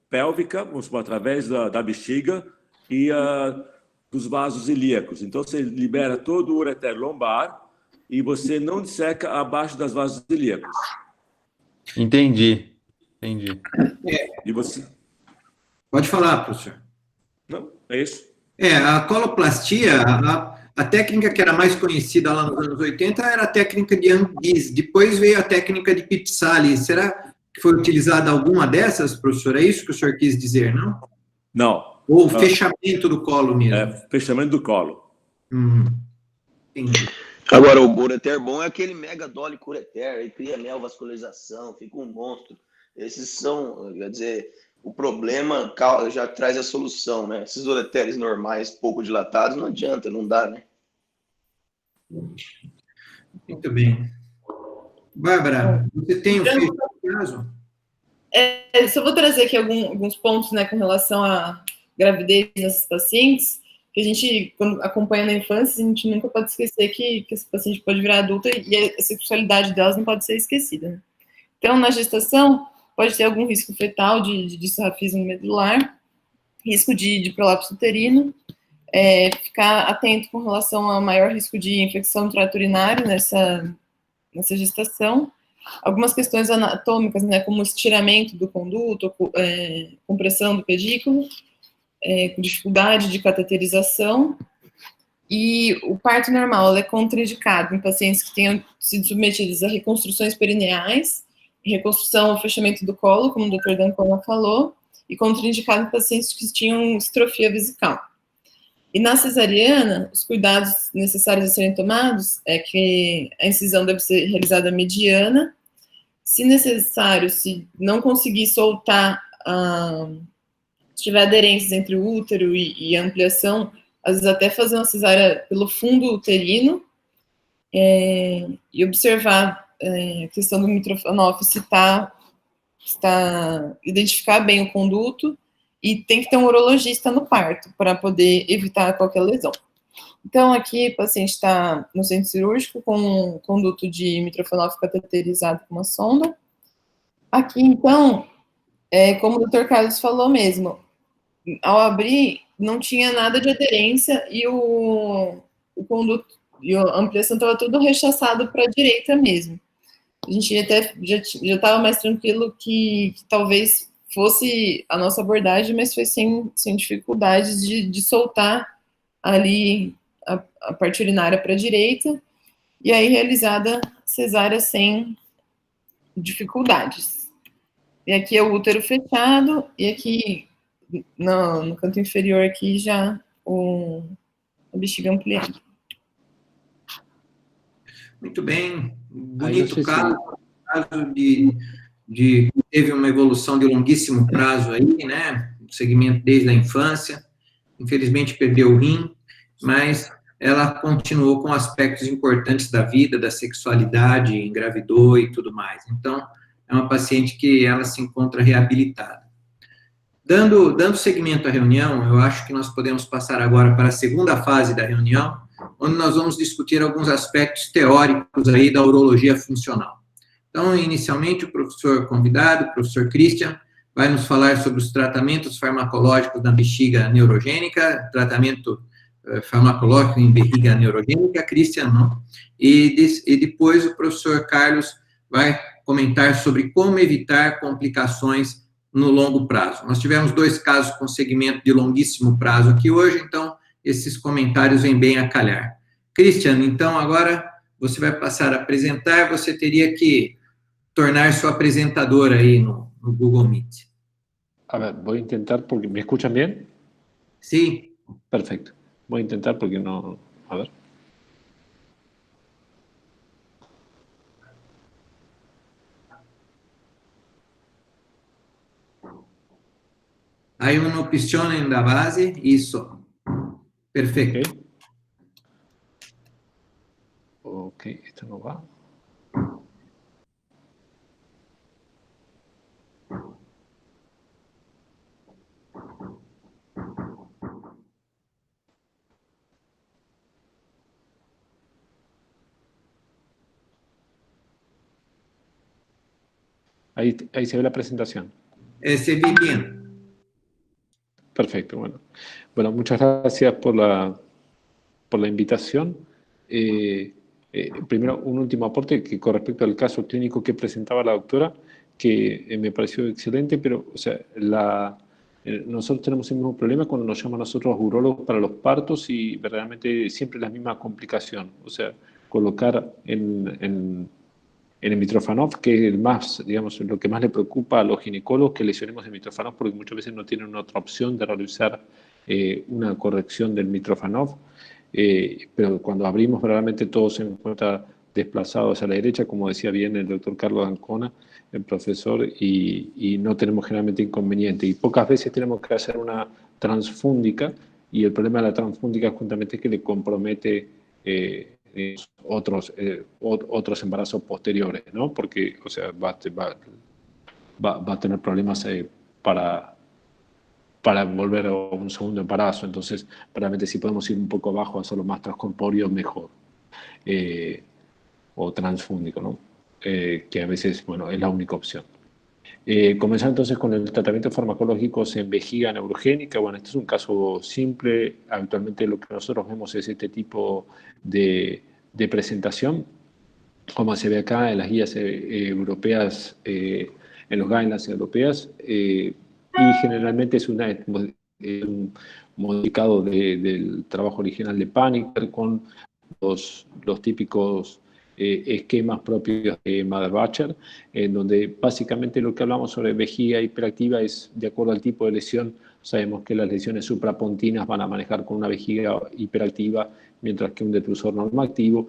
S4: pélvica, vamos supor, através da bexiga e dos vasos ilíacos. Então, você libera todo o ureter lombar e você não disseca abaixo das vasos ilíacos.
S7: Entendi.
S4: E você...
S1: Pode falar, professor.
S4: Não, é isso.
S1: A coloplastia, a técnica que era mais conhecida lá nos anos 80 era a técnica de Anguise. Depois veio a técnica de Pitsali. Será que foi utilizada alguma dessas, professor? É isso que o senhor quis dizer, não?
S4: Não.
S1: Ou fechamento do colo mesmo?
S4: Fechamento do colo.
S1: Entendi.
S9: Agora, o ureter bom é aquele megadólico ureter, aí cria neovascularização, fica um monstro. Esses são, quer dizer, o problema já traz a solução, né? Esses ureteres normais, pouco dilatados, não adianta, não dá, né?
S1: Muito bem. Bárbara, você tem o feito do caso?
S2: Só vou trazer aqui alguns pontos, né, com relação à gravidez nessas pacientes, que a gente, quando acompanha na infância, a gente nunca pode esquecer que essa paciente pode virar adulta e a sexualidade delas não pode ser esquecida, né? Então, na gestação, pode ter algum risco fetal de disrafismo medular, risco de prolapso uterino, ficar atento com relação ao maior risco de infecção do trato urinário nessa gestação. Algumas questões anatômicas, né, como estiramento do conduto, compressão do pedículo, com dificuldade de cateterização. E o parto normal é contraindicado em pacientes que tenham sido submetidos a reconstruções perineais, reconstrução ou fechamento do colo, como o Dr. D'Ancona falou, e contraindicado em pacientes que tinham distrofia vesical. E na cesariana, os cuidados necessários a serem tomados é que a incisão deve ser realizada mediana. Se necessário, se não conseguir soltar, se tiver aderências entre o útero e a ampliação, às vezes até fazer uma cesárea pelo fundo uterino, e observar a questão do mitrofanol, se identificar bem o conduto, e tem que ter um urologista no parto para poder evitar qualquer lesão. Então, aqui o paciente está no centro cirúrgico com um conduto de mitrofanol cateterizado com uma sonda. Aqui, então, como o Dr. Carlos falou mesmo, ao abrir, não tinha nada de aderência e o conduto e a ampliação estava tudo rechaçado para a direita mesmo. A gente até já estava mais tranquilo que talvez fosse a nossa abordagem, mas foi sem dificuldades de soltar ali a parte urinária para a direita, e aí realizada cesárea sem dificuldades. E aqui é o útero fechado, e aqui no canto inferior aqui já a bexiga ampliada.
S1: Muito bem, bonito caso teve uma evolução de longuíssimo prazo aí, né, segmento desde a infância, infelizmente perdeu o rim, mas ela continuou com aspectos importantes da vida, da sexualidade, engravidou e tudo mais. Então, é uma paciente que ela se encontra reabilitada. Dando seguimento à reunião, eu acho que nós podemos passar agora para a segunda fase da reunião, onde nós vamos discutir alguns aspectos teóricos aí da urologia funcional. Então, inicialmente, o professor convidado, o professor Christian, vai nos falar sobre os tratamentos farmacológicos da bexiga neurogênica, tratamento farmacológico em bexiga neurogênica, Christian, não? E depois o professor Carlos vai comentar sobre como evitar complicações no longo prazo. Nós tivemos 2 casos com segmento de longuíssimo prazo aqui hoje, então esses comentários vêm bem a calhar. Christian, então agora você vai passar a apresentar, você teria que tornar-se apresentador aí no Google Meet.
S6: A ver, voy a intentar, porque ¿me escuchan bien?
S1: Sí.
S6: Perfecto. Voy a intentar porque no... A ver.
S1: Hay una opción en la base, eso. Perfecto.
S6: Ok, esto no va. Ahí se ve la presentación.
S1: Se ve bien.
S6: Perfecto, bueno. Bueno, muchas gracias por la invitación. Primero, un último aporte que con respecto al caso clínico que presentaba la doctora, que me pareció excelente, pero o sea, nosotros tenemos el mismo problema cuando nos llaman a nosotros urólogos para los partos y verdaderamente siempre la misma complicación. O sea, colocar en el Mitrofanov, que es el más, digamos, lo que más le preocupa a los ginecólogos, que lesionemos el Mitrofanov, porque muchas veces no tienen otra opción de realizar una corrección del Mitrofanov. Pero cuando abrimos, realmente todo se encuentra desplazado hacia la derecha, como decía bien el doctor Carlos Ancona, el profesor, y no tenemos generalmente inconveniente. Y pocas veces tenemos que hacer una transfúndica, y el problema de la transfúndica justamente es que le compromete otros embarazos posteriores, ¿no? Porque, o sea, va a tener problemas para volver a un segundo embarazo. Entonces, realmente si podemos ir un poco abajo, hacerlo más transcorpóreo, mejor. O transfúndico, ¿no? Que a veces, bueno, es la única opción. Comenzar entonces con el tratamiento farmacológico en vejiga neurogénica. Bueno, este es un caso simple. Habitualmente lo que nosotros vemos es este tipo de presentación, como se ve acá en las guías europeas, en los guidelines europeas, y generalmente es un modificado del trabajo original de Paniker con los típicos esquemas propios de Mother-Bacher, en donde básicamente lo que hablamos sobre vejiga hiperactiva es de acuerdo al tipo de lesión. Sabemos que las lesiones suprapontinas van a manejar con una vejiga hiperactiva, mientras que un detrusor normoactivo,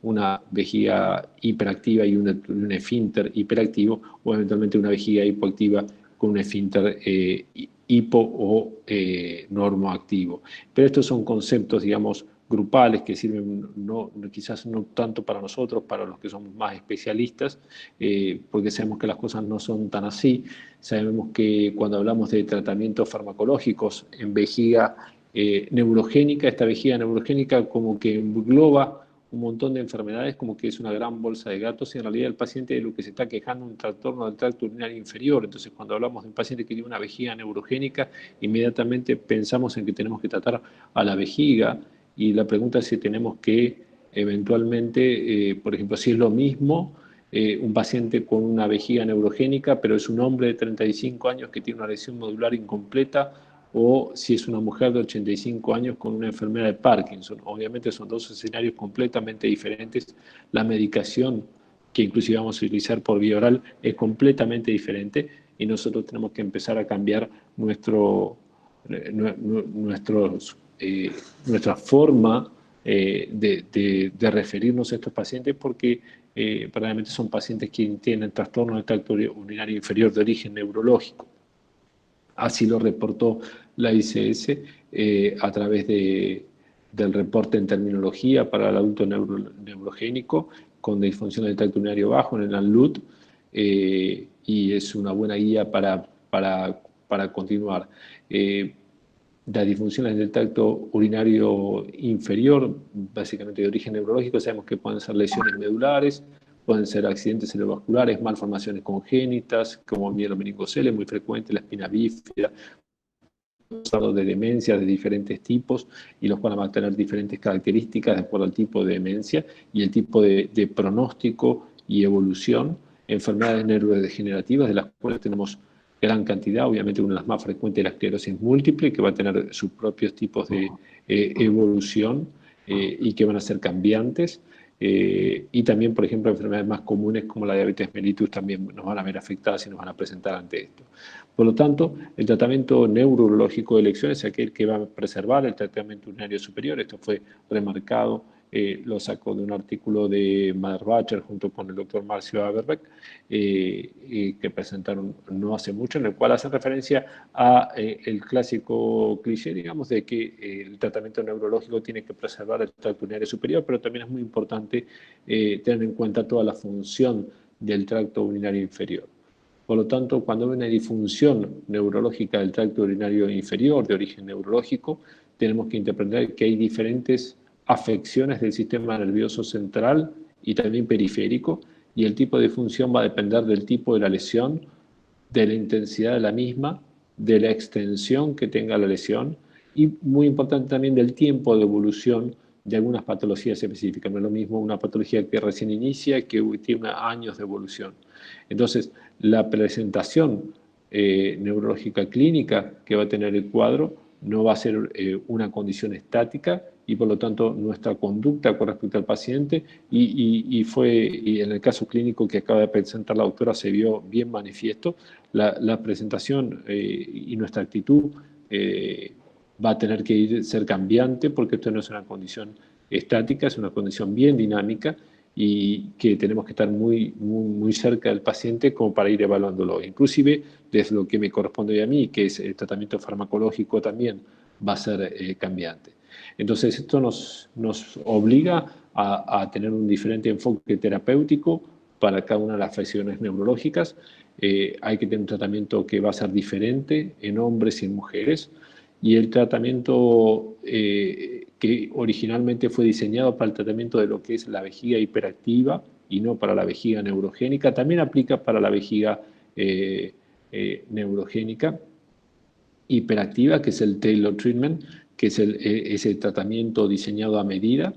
S6: una vejiga hiperactiva y un esfínter hiperactivo, o eventualmente una vejiga hipoactiva con un esfínter hipo o normoactivo. Pero estos son conceptos, digamos, grupales que sirven quizás no tanto para nosotros, para los que somos más especialistas, porque sabemos que las cosas no son tan así. Sabemos que cuando hablamos de tratamientos farmacológicos en vejiga neurogénica, esta vejiga neurogénica como que engloba un montón de enfermedades, como que es una gran bolsa de gatos, y en realidad el paciente de lo que se está quejando es un trastorno del tracto urinario inferior. Entonces, cuando hablamos de un paciente que tiene una vejiga neurogénica, inmediatamente pensamos en que tenemos que tratar a la vejiga, y la pregunta es si tenemos que eventualmente, por ejemplo, si es lo mismo un paciente con una vejiga neurogénica, pero es un hombre de 35 años que tiene una lesión nodular incompleta, o si es una mujer de 85 años con una enfermedad de Parkinson. Obviamente son dos escenarios completamente diferentes. La medicación que inclusive vamos a utilizar por vía oral es completamente diferente, y nosotros tenemos que empezar a cambiar nuestra forma de referirnos a estos pacientes, porque probablemente son pacientes que tienen trastorno del tracto urinario inferior de origen neurológico. Así lo reportó la ICS a través del reporte en terminología para el adulto neurogénico con disfunción del tracto urinario bajo en el ANLUT, y es una buena guía para continuar. Las disfunciones del tracto urinario inferior, básicamente de origen neurológico, sabemos que pueden ser lesiones medulares, pueden ser accidentes cerebrovasculares, malformaciones congénitas, como mielomeningocele, muy frecuente, la espina bífida, de demencia de diferentes tipos, y los cuales van a tener diferentes características de acuerdo al tipo de demencia y el tipo de pronóstico y evolución. Enfermedades neurodegenerativas, de las cuales tenemos gran cantidad. Obviamente una de las más frecuentes es la esclerosis múltiple, que va a tener sus propios tipos de evolución y que van a ser cambiantes. y también, por ejemplo, enfermedades más comunes como la diabetes mellitus también nos van a ver afectadas y nos van a presentar ante esto. Por lo tanto, el tratamiento neurológico de elección es aquel que va a preservar el tratamiento urinario superior. Esto fue remarcado, lo sacó de un artículo de Maderbacher junto con el doctor Marcio Averbeck, que presentaron no hace mucho, en el cual hacen referencia a el clásico cliché, digamos, de que el tratamiento neurológico tiene que preservar el tracto urinario superior, pero también es muy importante tener en cuenta toda la función del tracto urinario inferior. Por lo tanto, cuando hay una disfunción neurológica del tracto urinario inferior de origen neurológico, tenemos que interpretar que hay diferentes afecciones del sistema nervioso central y también periférico, y el tipo de disfunción va a depender del tipo de la lesión, de la intensidad de la misma, de la extensión que tenga la lesión y, muy importante también, del tiempo de evolución de algunas patologías específicas. No es lo mismo una patología que recién inicia que tiene años de evolución. Entonces, la presentación neurológica clínica que va a tener el cuadro no va a ser una condición estática, y por lo tanto nuestra conducta con respecto al paciente y en el caso clínico que acaba de presentar la doctora se vio bien manifiesto, la presentación y nuestra actitud va a tener que ser cambiante, porque esto no es una condición estática, es una condición bien dinámica y que tenemos que estar muy cerca del paciente como para ir evaluándolo. Inclusive, desde lo que me corresponde a mí, que es el tratamiento farmacológico, también va a ser cambiante. Entonces, esto nos obliga a tener un diferente enfoque terapéutico para cada una de las afecciones neurológicas. Hay que tener un tratamiento que va a ser diferente en hombres y en mujeres, y el tratamiento que originalmente fue diseñado para el tratamiento de lo que es la vejiga hiperactiva y no para la vejiga neurogénica, también aplica para la vejiga neurogénica hiperactiva, que es el Taylor Treatment, que es ese tratamiento diseñado a medida,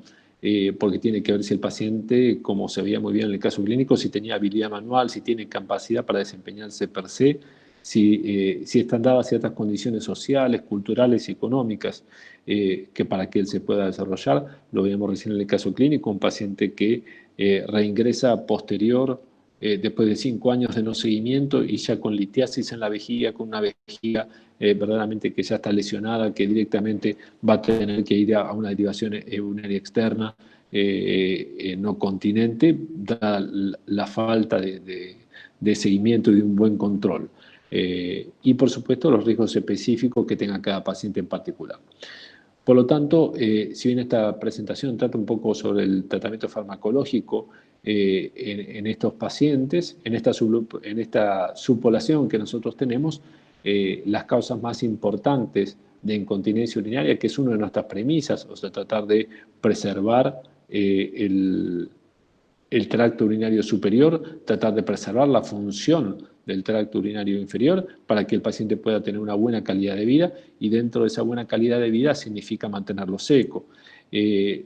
S6: porque tiene que ver si el paciente, como se veía muy bien en el caso clínico, si tenía habilidad manual, si tiene capacidad para desempeñarse per se, si están dadas ciertas condiciones sociales, culturales y económicas que para que él se pueda desarrollar. Lo veíamos recién en el caso clínico, un paciente que reingresa posterior, después de 5 años de no seguimiento y ya con litiasis en la vejiga, con una vejiga verdaderamente que ya está lesionada, que directamente va a tener que ir a una derivación urinaria externa no continente, dada la falta de seguimiento y de un buen control. Y por supuesto los riesgos específicos que tenga cada paciente en particular. Por lo tanto, si bien esta presentación trata un poco sobre el tratamiento farmacológico en estos pacientes, en esta subpoblación que nosotros tenemos, las causas más importantes de incontinencia urinaria, que es una de nuestras premisas, o sea, tratar de preservar el tracto urinario superior, tratar de preservar la función del tracto urinario inferior para que el paciente pueda tener una buena calidad de vida, y dentro de esa buena calidad de vida significa mantenerlo seco.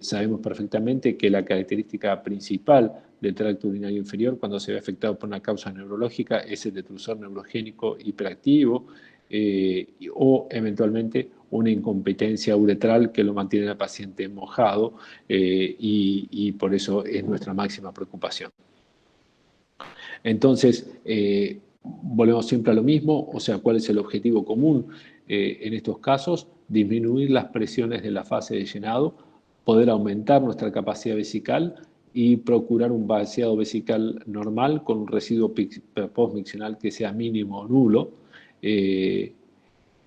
S6: Sabemos perfectamente que la característica principal del tracto urinario inferior cuando se ve afectado por una causa neurológica es el detrusor neurogénico hiperactivo o eventualmente una incompetencia uretral que lo mantiene al paciente mojado y por eso es nuestra máxima preocupación. Entonces, volvemos siempre a lo mismo, o sea, ¿cuál es el objetivo común en estos casos? Disminuir las presiones de la fase de llenado, poder aumentar nuestra capacidad vesical y procurar un vaciado vesical normal con un residuo postmiccional que sea mínimo o nulo,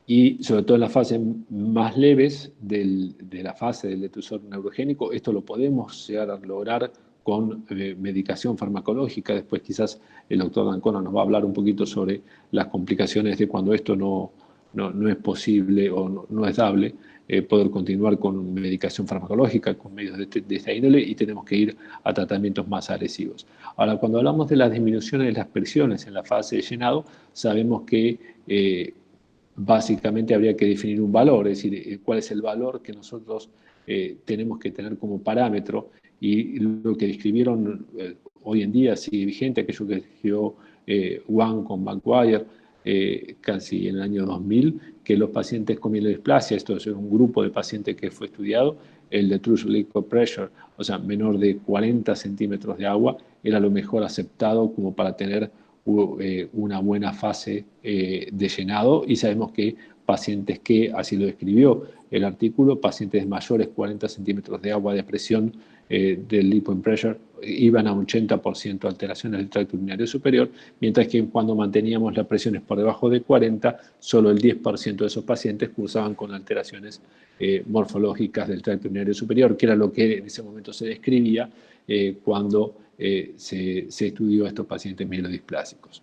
S6: y sobre todo en las fases más leves de la fase del detrusor neurogénico. Esto lo podemos llegar a lograr con medicación farmacológica. Después quizás el doctor D'Ancona nos va a hablar un poquito sobre las complicaciones de cuando esto no es posible o no es dable poder continuar con medicación farmacológica, con medios de esta índole, y tenemos que ir a tratamientos más agresivos. Ahora, cuando hablamos de las disminuciones de las presiones en la fase de llenado, sabemos que básicamente habría que definir un valor, es decir, cuál es el valor que nosotros tenemos que tener como parámetro, y lo que describieron hoy en día sigue vigente, aquello que escribió Wang con Maguire casi en el año 2000, que los pacientes con mielodisplasia, esto es un grupo de pacientes que fue estudiado, el de True Liquid Pressure, o sea, menor de 40 centímetros de agua, era lo mejor aceptado como para tener una buena fase de llenado, y sabemos que pacientes que, así lo describió el artículo, pacientes mayores 40 centímetros de agua de presión del liquid pressure iban a un 80% alteraciones del tracto urinario superior, mientras que cuando manteníamos las presiones por debajo de 40, solo el 10% de esos pacientes cursaban con alteraciones morfológicas del tracto urinario superior, que era lo que en ese momento se describía cuando se estudió a estos pacientes mielodisplásicos.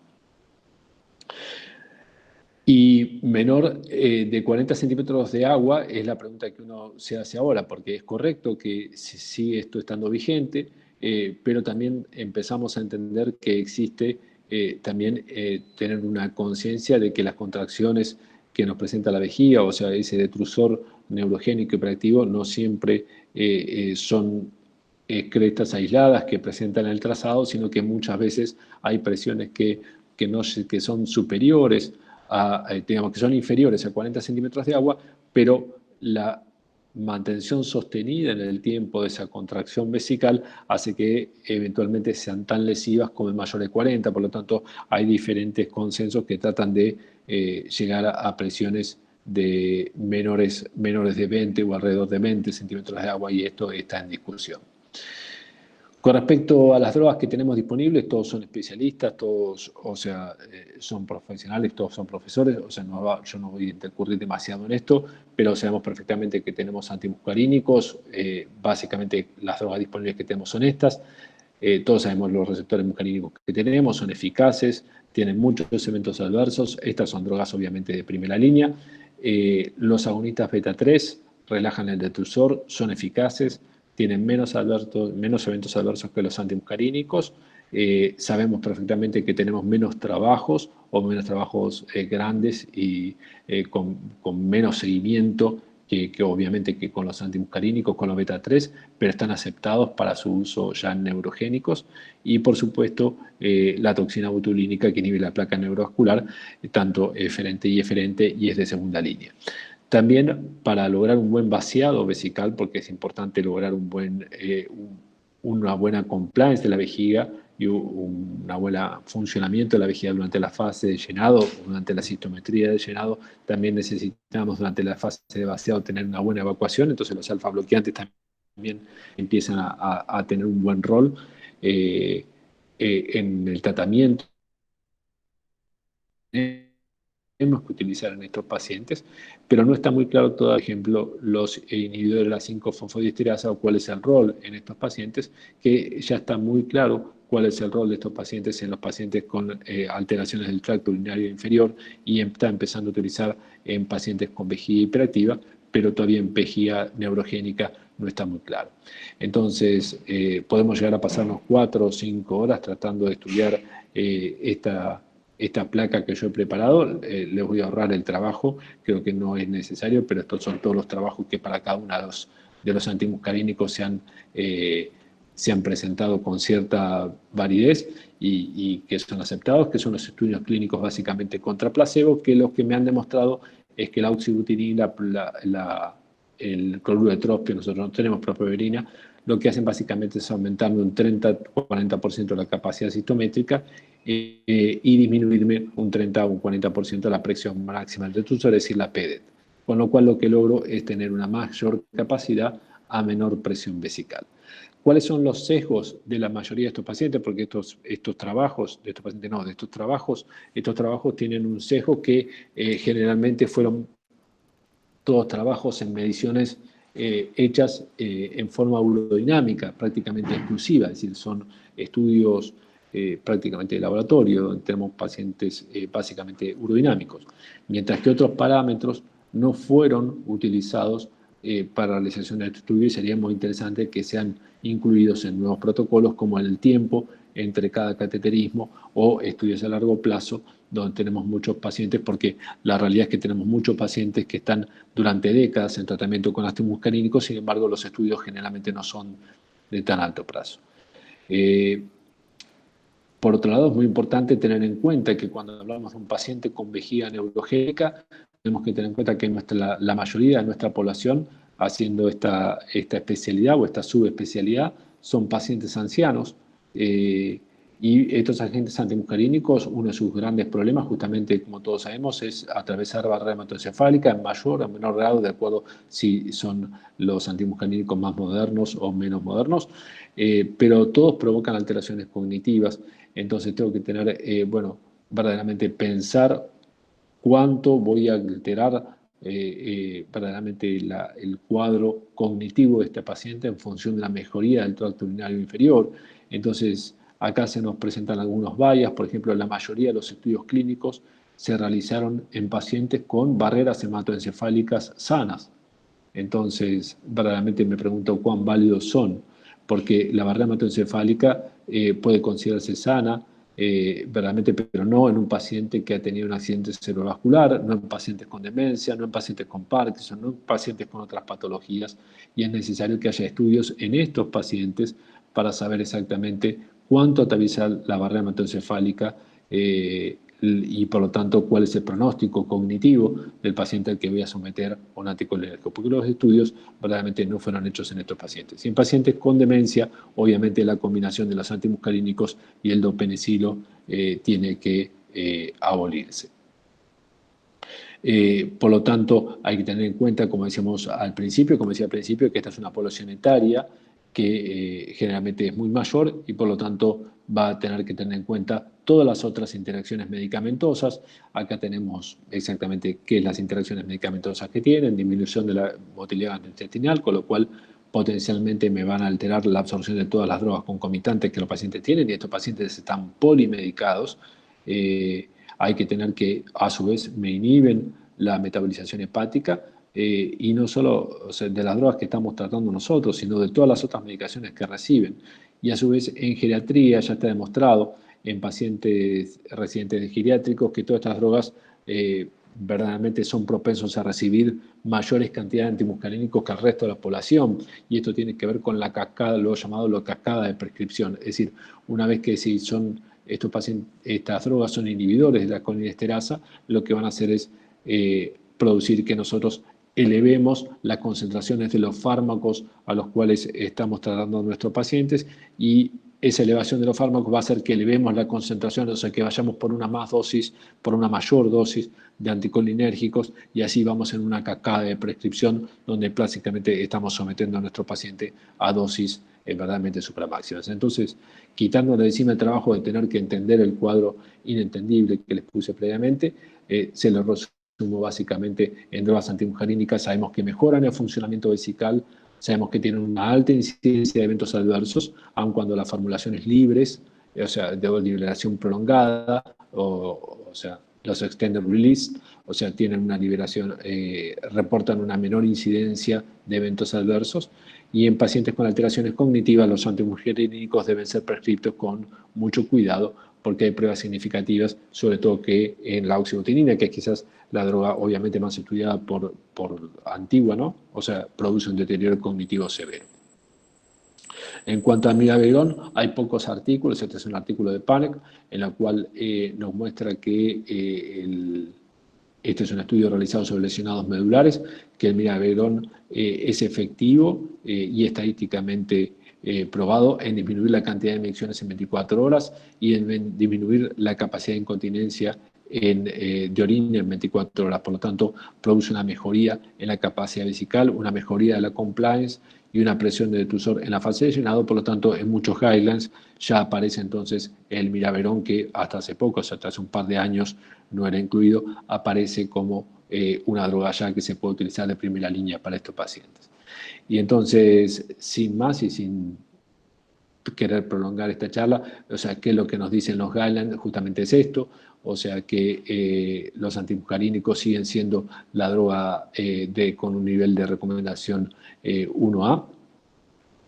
S6: Y menor de 40 centímetros de agua es la pregunta que uno se hace ahora, porque es correcto que sigue esto estando vigente, pero también empezamos a entender que existe también tener una conciencia de que las contracciones que nos presenta la vejiga, o sea, ese detrusor neurogénico hiperactivo, no siempre son crestas aisladas que presentan el trazado, sino que muchas veces hay presiones que son superiores digamos que son inferiores a 40 centímetros de agua, pero la mantención sostenida en el tiempo de esa contracción vesical hace que eventualmente sean tan lesivas como el mayor de 40, por lo tanto hay diferentes consensos que tratan de llegar a presiones de menores de 20 o alrededor de 20 centímetros de agua, y esto está en discusión. Con respecto a las drogas que tenemos disponibles, todos son especialistas, todos, o sea, son profesionales, todos son profesores, o sea, yo no voy a intercurrir demasiado en esto, pero sabemos perfectamente que tenemos antimuscarínicos, básicamente las drogas disponibles que tenemos son estas, todos sabemos los receptores muscarínicos que tenemos, son eficaces, tienen muchos eventos adversos, estas son drogas obviamente de primera línea, los agonistas beta-3 relajan el detrusor, son eficaces, tienen menos eventos adversos que los antimuscarínicos. Sabemos perfectamente que tenemos menos trabajos grandes y con menos seguimiento que obviamente que con los antimuscarínicos, con los beta-3, pero están aceptados para su uso ya en neurogénicos. Y por supuesto la toxina botulínica, que inhibe la placa neurovascular, tanto eferente y eferente, y es de segunda línea. También para lograr un buen vaciado vesical, porque es importante lograr una buena compliance de la vejiga y un buen funcionamiento de la vejiga durante la fase de llenado, durante la cistometría de llenado, también necesitamos durante la fase de vaciado tener una buena evacuación, entonces los alfa bloqueantes también empiezan a tener un buen rol en el tratamiento tenemos que utilizar en estos pacientes, pero no está muy claro todo, por ejemplo, los inhibidores de la 5-fosfodiesterasa o cuál es el rol en estos pacientes, que ya está muy claro cuál es el rol de estos pacientes en los pacientes con alteraciones del tracto urinario inferior, y está empezando a utilizar en pacientes con vejiga hiperactiva, pero todavía en vejiga neurogénica no está muy claro. Entonces, podemos llegar a pasarnos 4 o 5 horas tratando de estudiar esta placa que yo he preparado. Les voy a ahorrar el trabajo, creo que no es necesario, pero estos son todos los trabajos que para cada uno de los antimuscarínicos se han presentado con cierta validez y que son aceptados, que son los estudios clínicos básicamente contra placebo, que los que me han demostrado es que la oxybutirina, el cloruro de tropio, nosotros no tenemos propiberina, lo que hacen básicamente es aumentar un 30-40% la capacidad citométrica y disminuirme un 30 o un 40% la presión máxima del detrusor, es decir, la PEDET. Con lo cual lo que logro es tener una mayor capacidad a menor presión vesical. ¿Cuáles son los sesgos de la mayoría de estos pacientes? Porque estos trabajos tienen un sesgo que generalmente fueron todos trabajos en mediciones hechas en forma urodinámica, prácticamente exclusiva, es decir, son estudios prácticamente de laboratorio, donde tenemos pacientes básicamente urodinámicos, mientras que otros parámetros no fueron utilizados para la realización de este estudio, y sería muy interesante que sean incluidos en nuevos protocolos, como el tiempo entre cada cateterismo o estudios a largo plazo, donde tenemos muchos pacientes, porque la realidad es que tenemos muchos pacientes que están durante décadas en tratamiento con antimuscarínicos, sin embargo los estudios generalmente no son de tan alto plazo. Por otro lado, es muy importante tener en cuenta que cuando hablamos de un paciente con vejiga neurogénica, tenemos que tener en cuenta que la mayoría de nuestra población haciendo esta especialidad o esta subespecialidad son pacientes ancianos. Y estos agentes antimuscarínicos, uno de sus grandes problemas, justamente como todos sabemos, es atravesar barrera hematoencefálica en mayor o menor grado, de acuerdo si son los antimuscarínicos más modernos o menos modernos, pero todos provocan alteraciones cognitivas. Entonces tengo que tener, bueno, verdaderamente pensar cuánto voy a alterar verdaderamente el cuadro cognitivo de este paciente en función de la mejoría del tracto urinario inferior. Entonces, acá se nos presentan algunos bias. Por ejemplo, la mayoría de los estudios clínicos se realizaron en pacientes con barreras hematoencefálicas sanas. Entonces, verdaderamente me pregunto cuán válidos son, porque la barrera hematoencefálica puede considerarse sana, verdaderamente, pero no en un paciente que ha tenido un accidente cerebrovascular, no en pacientes con demencia, no en pacientes con Parkinson, no en pacientes con otras patologías, y es necesario que haya estudios en estos pacientes para saber exactamente cuánto atraviesa la barrera hematoencefálica y por lo tanto cuál es el pronóstico cognitivo del paciente al que voy a someter a un anticolinérgico, porque los estudios verdaderamente no fueron hechos en estos pacientes. Y en pacientes con demencia, obviamente la combinación de los antimuscarínicos y el dopenicilo tiene que abolirse. Por lo tanto, hay que tener en cuenta, como decíamos al principio, que esta es una población etaria que generalmente es muy mayor y por lo tanto va a tener que tener en cuenta todas las otras interacciones medicamentosas. Acá tenemos exactamente qué es las interacciones medicamentosas que tienen, disminución de la motilidad gastrointestinal, con lo cual potencialmente me van a alterar la absorción de todas las drogas concomitantes que los pacientes tienen, y estos pacientes están polimedicados. Hay que tener que, a su vez, me inhiben la metabolización hepática, y no solo, o sea, de las drogas que estamos tratando nosotros, sino de todas las otras medicaciones que reciben. Y a su vez, en geriatría ya está demostrado en pacientes residentes de geriátricos que todas estas drogas verdaderamente son propensos a recibir mayores cantidades de antimuscarínicos que el resto de la población. Y esto tiene que ver con la cascada, lo llamado la cascada de prescripción. Es decir, una vez que si son estos pacientes, estas drogas son inhibidores de la colinesterasa, lo que van a hacer es producir que nosotros elevemos las concentraciones de los fármacos a los cuales estamos tratando a nuestros pacientes, y esa elevación de los fármacos va a hacer que elevemos la concentración, o sea, que vayamos por una mayor dosis de anticolinérgicos, y así vamos en una cascada de prescripción donde prácticamente estamos sometiendo a nuestro paciente a dosis verdaderamente supramáximas. Entonces, quitándole de encima el trabajo de tener que entender el cuadro inentendible que les puse previamente, se lo resumo básicamente en drogas antimuscarínicas. Sabemos que mejoran el funcionamiento vesical, sabemos que tienen una alta incidencia de eventos adversos, aun cuando la formulación es libres, o sea, de liberación prolongada, o sea, los extended release, o sea, tienen una liberación, reportan una menor incidencia de eventos adversos. Y en pacientes con alteraciones cognitivas, los antimuscarínicos deben ser prescritos con mucho cuidado, porque hay pruebas significativas, sobre todo que en la oxybutinina, que es quizás la droga obviamente más estudiada por antigua, ¿no? O sea, produce un deterioro cognitivo severo. En cuanto a miraverón, hay pocos artículos. Este es un artículo de Panek, en el cual nos muestra que este es un estudio realizado sobre lesionados medulares, que el miraverón es efectivo y estadísticamente probado en disminuir la cantidad de inyecciones en 24 horas y en disminuir la capacidad de incontinencia de orina en 24 horas. Por lo tanto, produce una mejoría en la capacidad vesical, una mejoría de la compliance y una presión de detusor en la fase de llenado. Por lo tanto, en muchos guidelines ya aparece entonces el miraverón, que hasta hace poco, o sea, hasta hace un par de años no era incluido, aparece como una droga ya que se puede utilizar de primera línea para estos pacientes. Y entonces, sin más y sin querer prolongar esta charla, o sea, ¿qué es lo que nos dicen los guidelines? Justamente es esto, o sea, que los antimuscarínicos siguen siendo la droga con un nivel de recomendación 1A, o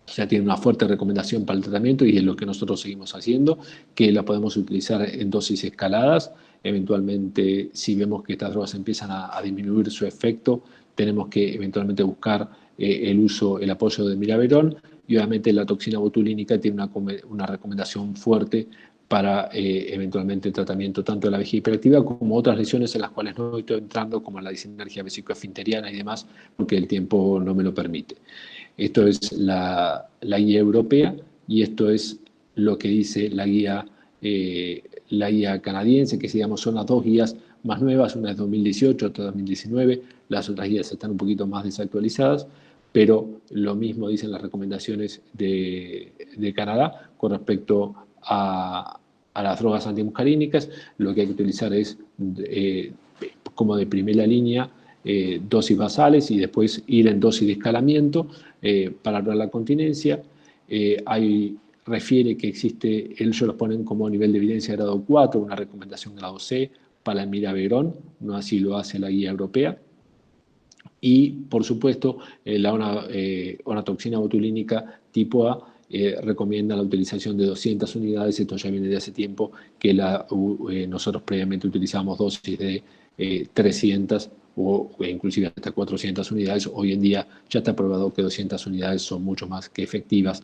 S6: sea, tiene una fuerte recomendación para el tratamiento, y es lo que nosotros seguimos haciendo, que la podemos utilizar en dosis escaladas. Eventualmente, si vemos que estas drogas empiezan a disminuir su efecto, tenemos que eventualmente buscar el apoyo de miraverón, y obviamente la toxina botulínica tiene una recomendación fuerte para eventualmente el tratamiento tanto de la vejiga hiperactiva como otras lesiones en las cuales no estoy entrando, como la disenergia vesicoesfinteriana y demás, porque el tiempo no me lo permite. Esto es la guía europea y esto es lo que dice la guía canadiense, que digamos son las dos guías más nuevas, una es 2018, otra 2019, las otras guías están un poquito más desactualizadas, pero lo mismo dicen las recomendaciones de Canadá con respecto a las drogas antimuscarínicas. Lo que hay que utilizar es como de primera línea dosis basales y después ir en dosis de escalamiento para lograr la continencia. Refiere que existe, ellos los ponen como nivel de evidencia de grado 4, una recomendación grado C para el mirabegrón, no así lo hace la guía europea. Y, por supuesto, la onatoxina botulínica tipo A recomienda la utilización de 200 unidades. Esto ya viene de hace tiempo, que nosotros previamente utilizamos dosis de 300 o inclusive hasta 400 unidades. Hoy en día ya está probado que 200 unidades son mucho más que efectivas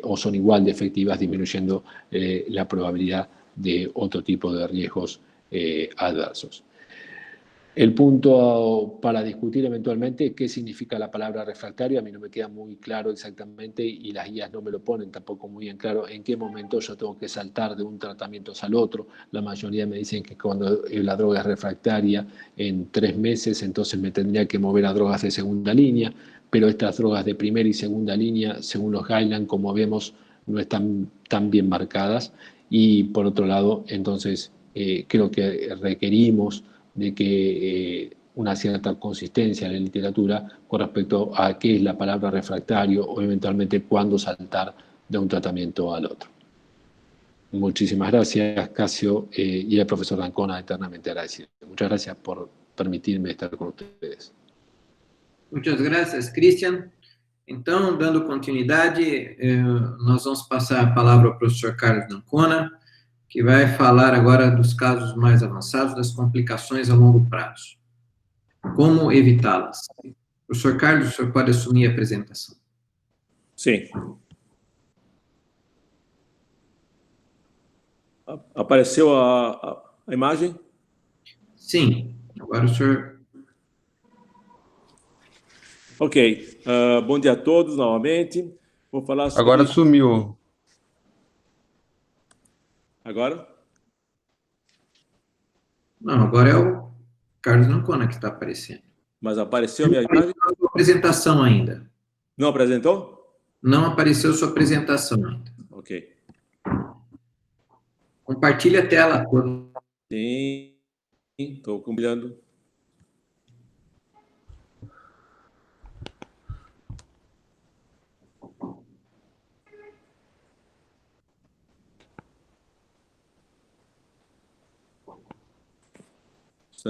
S6: o son igual de efectivas, disminuyendo la probabilidad de otro tipo de riesgos adversos. El punto para discutir eventualmente qué significa la palabra refractario, a mí no me queda muy claro exactamente y las guías no me lo ponen tampoco muy en claro en qué momento yo tengo que saltar de un tratamiento al otro. La mayoría me dicen que cuando la droga es refractaria en 3 meses, entonces me tendría que mover a drogas de segunda línea, pero estas drogas de primera y segunda línea, según los guidelines, como vemos, no están tan bien marcadas. Y por otro lado, entonces creo que requerimos de que una cierta consistencia en la literatura con respecto a qué es la palabra refractario o eventualmente cuándo saltar de un tratamiento al otro. Muchísimas gracias, Casio, y al profesor Ancona, eternamente agradecido. Muchas gracias por permitirme estar con ustedes.
S1: Muchas gracias, Christian. Então, dando continuidade, nós vamos passar a palavra ao professor Carlos Ancona, que vai falar agora dos casos mais avançados, das complicações a longo prazo. Como evitá-las? Professor Carlos, o senhor pode assumir a apresentação.
S4: Sim. Apareceu a imagem?
S1: Sim. Agora o senhor...
S4: Ok. Bom dia a todos, novamente. Vou falar sobre...
S7: Agora sumiu.
S4: Agora?
S1: Não, agora é o Carlos Ancona que está aparecendo.
S4: Mas apareceu a minha imagem?
S1: Não apareceu a apresentação ainda.
S4: Não apresentou?
S1: Não apareceu sua apresentação ainda.
S4: Ok.
S1: Compartilhe a tela.
S4: Sim, estou compartilhando.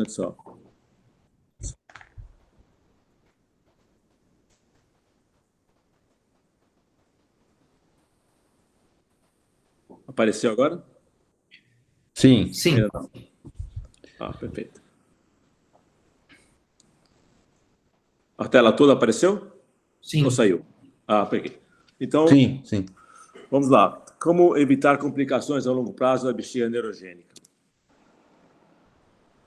S4: Só. Apareceu agora?
S7: Sim.
S1: Sim.
S4: Perfeito. A tela toda apareceu?
S1: Sim.
S4: Ou saiu? Peguei. Então,
S7: sim.
S4: Vamos lá. Como evitar complicações a longo prazo da bexiga neurogênica?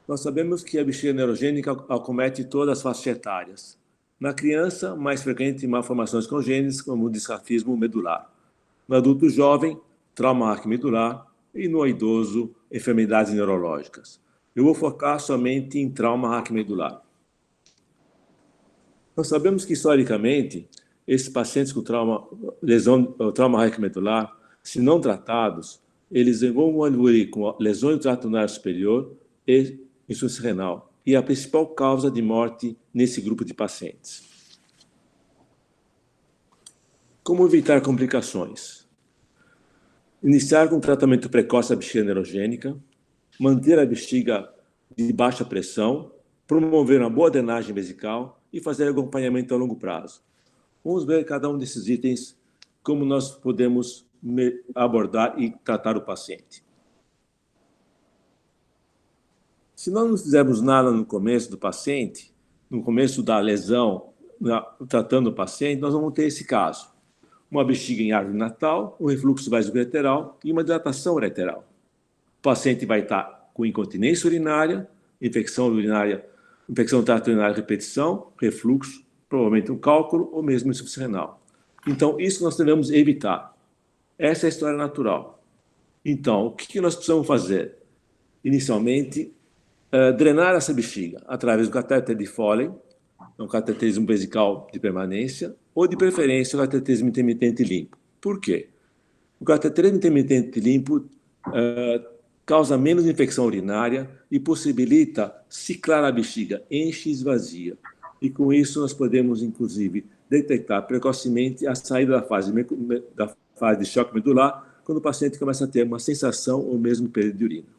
S4: Nós sabemos que a bexiga neurogênica acomete todas as faixas etárias. Na criança, mais frequente malformações congênitas, como o disrafismo medular. No adulto jovem, trauma raquimedular. E no idoso, enfermidades neurológicas. Eu vou focar somente em trauma raquimedular. Nós sabemos que, historicamente, esses pacientes com trauma raquimedular, se não tratados, eles vão evoluir com lesões do trato urinário superior e insuficiência renal, e a principal causa de morte nesse grupo de pacientes. Como evitar complicações? Iniciar com tratamento precoce da bexiga neurogênica, manter a bexiga de baixa pressão, promover uma boa drenagem vesical e fazer acompanhamento a longo prazo. Vamos ver cada um desses itens, como nós podemos abordar e tratar o paciente. Se nós não fizermos nada no começo do paciente, no começo da lesão, tratando o paciente, nós vamos ter esse caso. uma bexiga em árvore natal, um refluxo vasoureteral e uma dilatação ureteral. O paciente vai estar com incontinência urinária, infecção do trato urinário de repetição, refluxo, provavelmente um cálculo ou mesmo insuficiência renal. Então, isso nós devemos evitar. Essa é a história natural. Então, o que nós precisamos fazer? Inicialmente, drenar essa bexiga através do catéter de Foley, um cateterismo vesical de permanência, ou de preferência o cateterismo intermitente limpo. Por quê? O cateterismo intermitente limpo causa menos infecção urinária e possibilita ciclar a bexiga, enche e esvazia. E com isso nós podemos, inclusive, detectar precocemente a saída da fase de choque medular, quando o paciente começa a ter uma sensação ou mesmo perda de urina.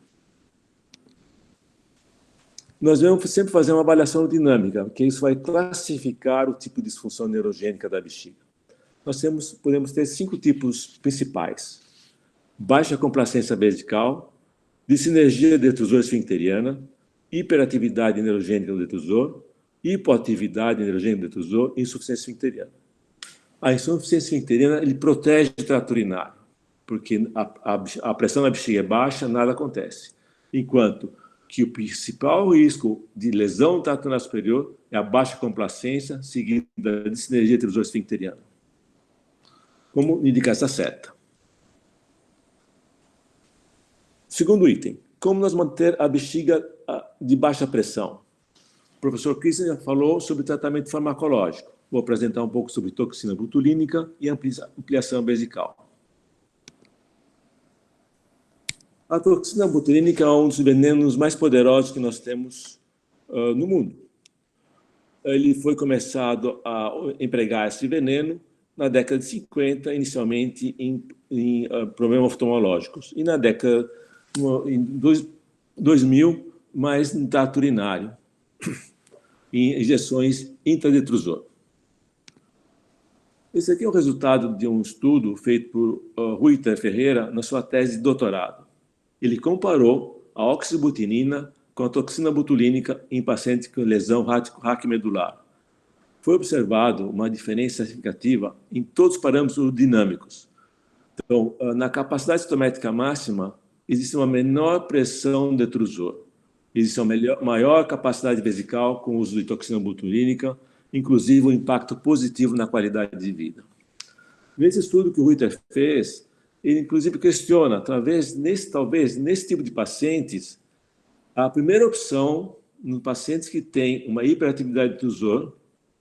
S4: Nós vamos sempre fazer uma avaliação dinâmica, porque isso vai classificar o tipo de disfunção neurogênica da bexiga. Nós podemos ter 5 tipos principais: baixa complacência vesical, dissinergia detrusor esfincteriana, hiperatividade neurogênica do detrusor, hipoatividade neurogênica do detrusor e insuficiência esfincteriana. A insuficiência esfincteriana ele protege o trato urinário, porque a pressão na bexiga é baixa, nada acontece. Enquanto que o principal risco de lesão do trato urinário superior é a baixa complacência, seguida da dissinergia detrusor esfincteriana. Como indicar essa seta? Segundo item, como nós manter a bexiga de baixa pressão? O professor Christian já falou sobre tratamento farmacológico. Vou apresentar um pouco sobre toxina botulínica e ampliação vesical. A toxina botulínica é um dos venenos mais poderosos que nós temos no mundo. Ele foi começado a empregar esse veneno na década de 50, inicialmente em problemas oftalmológicos, e na década em 2000, mais no trato urinário, em injeções intradetrusor. Esse aqui é o resultado de um estudo feito por Ruiter Ferreira na sua tese de doutorado. Ele comparou a oxibutinina com a toxina botulínica em pacientes com lesão raquimedular. Foi observado uma diferença significativa em todos os parâmetros dinâmicos. Então, na capacidade citométrica máxima, existe uma menor pressão no detrusor. Existe uma maior capacidade vesical com o uso de toxina botulínica, inclusive um impacto positivo na qualidade de vida. Nesse estudo que o Ruiter fez, ele inclusive questiona, talvez nesse tipo de pacientes, a primeira opção, nos pacientes que têm uma hiperatividade do detrusor,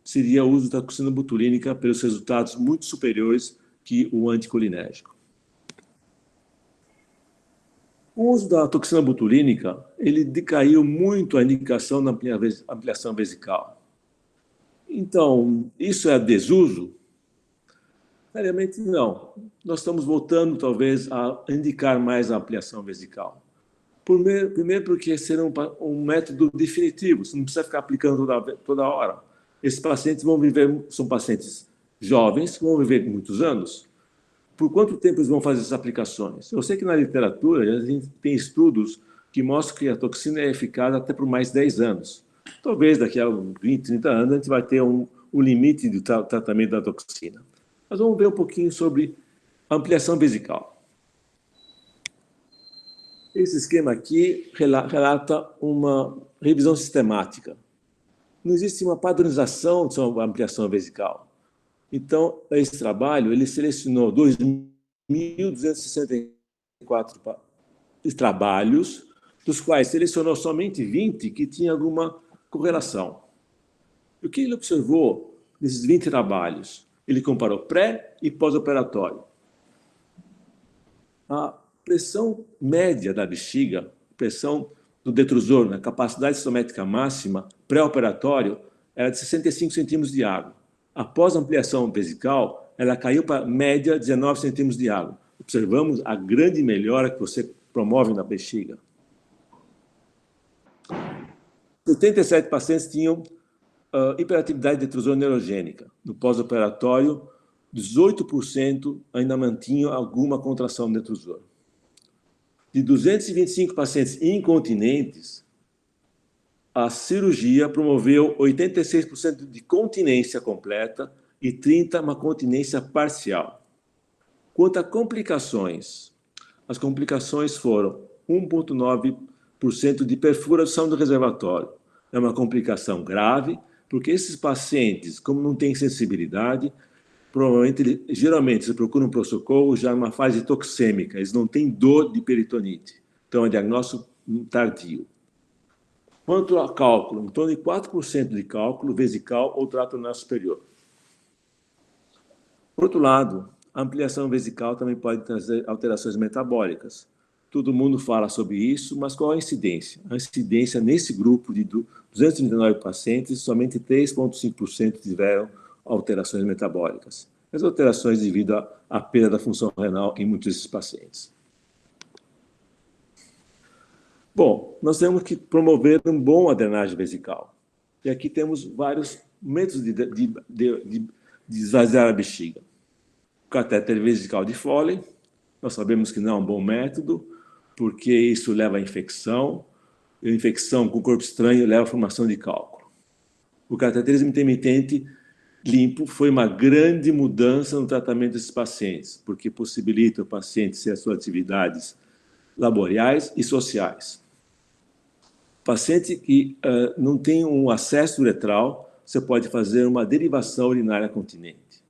S4: seria o uso da toxina botulínica pelos resultados muito superiores que o anticolinérgico. O uso da toxina botulínica, ele decaiu muito a indicação na ampliação vesical. Então, isso é desuso? Seriamente, não. Nós estamos voltando, talvez, a indicar mais a ampliação vesical. Primeiro porque será um método definitivo, você não precisa ficar aplicando toda hora. Esses pacientes são pacientes jovens, que vão viver muitos anos. Por quanto tempo eles vão fazer essas aplicações? Eu sei que na literatura a gente tem estudos que mostram que a toxina é eficaz até por mais 10 anos. Talvez daqui a 20, 30 anos a gente vai ter um limite do tratamento da toxina. Mas vamos ver um pouquinho sobre ampliação vesical. Esse esquema aqui relata uma revisão sistemática. Não existe uma padronização de ampliação vesical. Então, esse trabalho, ele selecionou 2.264 trabalhos, dos quais selecionou somente 20 que tinham alguma correlação. O que ele observou nesses 20 trabalhos? Ele comparou pré e pós-operatório. A pressão média da bexiga, pressão do detrusor na capacidade citométrica máxima, pré-operatório, era de 65 centímetros de água. Após a ampliação vesical, ela caiu para média 19 centímetros de água. Observamos a grande melhora que você promove na bexiga. 77 pacientes tinham hiperatividade detrusor neurogênica. No pós-operatório, 18% ainda mantinham alguma contração do detrusor. De 225 pacientes incontinentes, a cirurgia promoveu 86% de continência completa e 30% uma continência parcial. Quanto a complicações, as complicações foram 1,9% de perfuração do reservatório. É uma complicação grave, porque esses pacientes, como não têm sensibilidade, provavelmente, geralmente, se procuram para o socorro já numa fase toxêmica, eles não têm dor de peritonite. Então, é diagnóstico tardio. Quanto ao cálculo, em torno de 4% de cálculo vesical ou trato renal superior. Por outro lado, a ampliação vesical também pode trazer alterações metabólicas. Todo mundo fala sobre isso, mas qual a incidência? A incidência nesse grupo de 239 pacientes, somente 3,5% tiveram alterações metabólicas. As alterações devido à perda da função renal em muitos desses pacientes. Bom, nós temos que promover uma boa drenagem vesical. E aqui temos vários métodos de esvaziar a bexiga. O catéter vesical de Foley, nós sabemos que não é um bom método, porque isso leva à infecção, e a infecção com o corpo estranho leva à formação de cálculo. O cateterismo intermitente limpo foi uma grande mudança no tratamento desses pacientes, porque possibilita o paciente ser as suas atividades laborais e sociais. Paciente que não tem um acesso uretral, você pode fazer uma derivação urinária continente.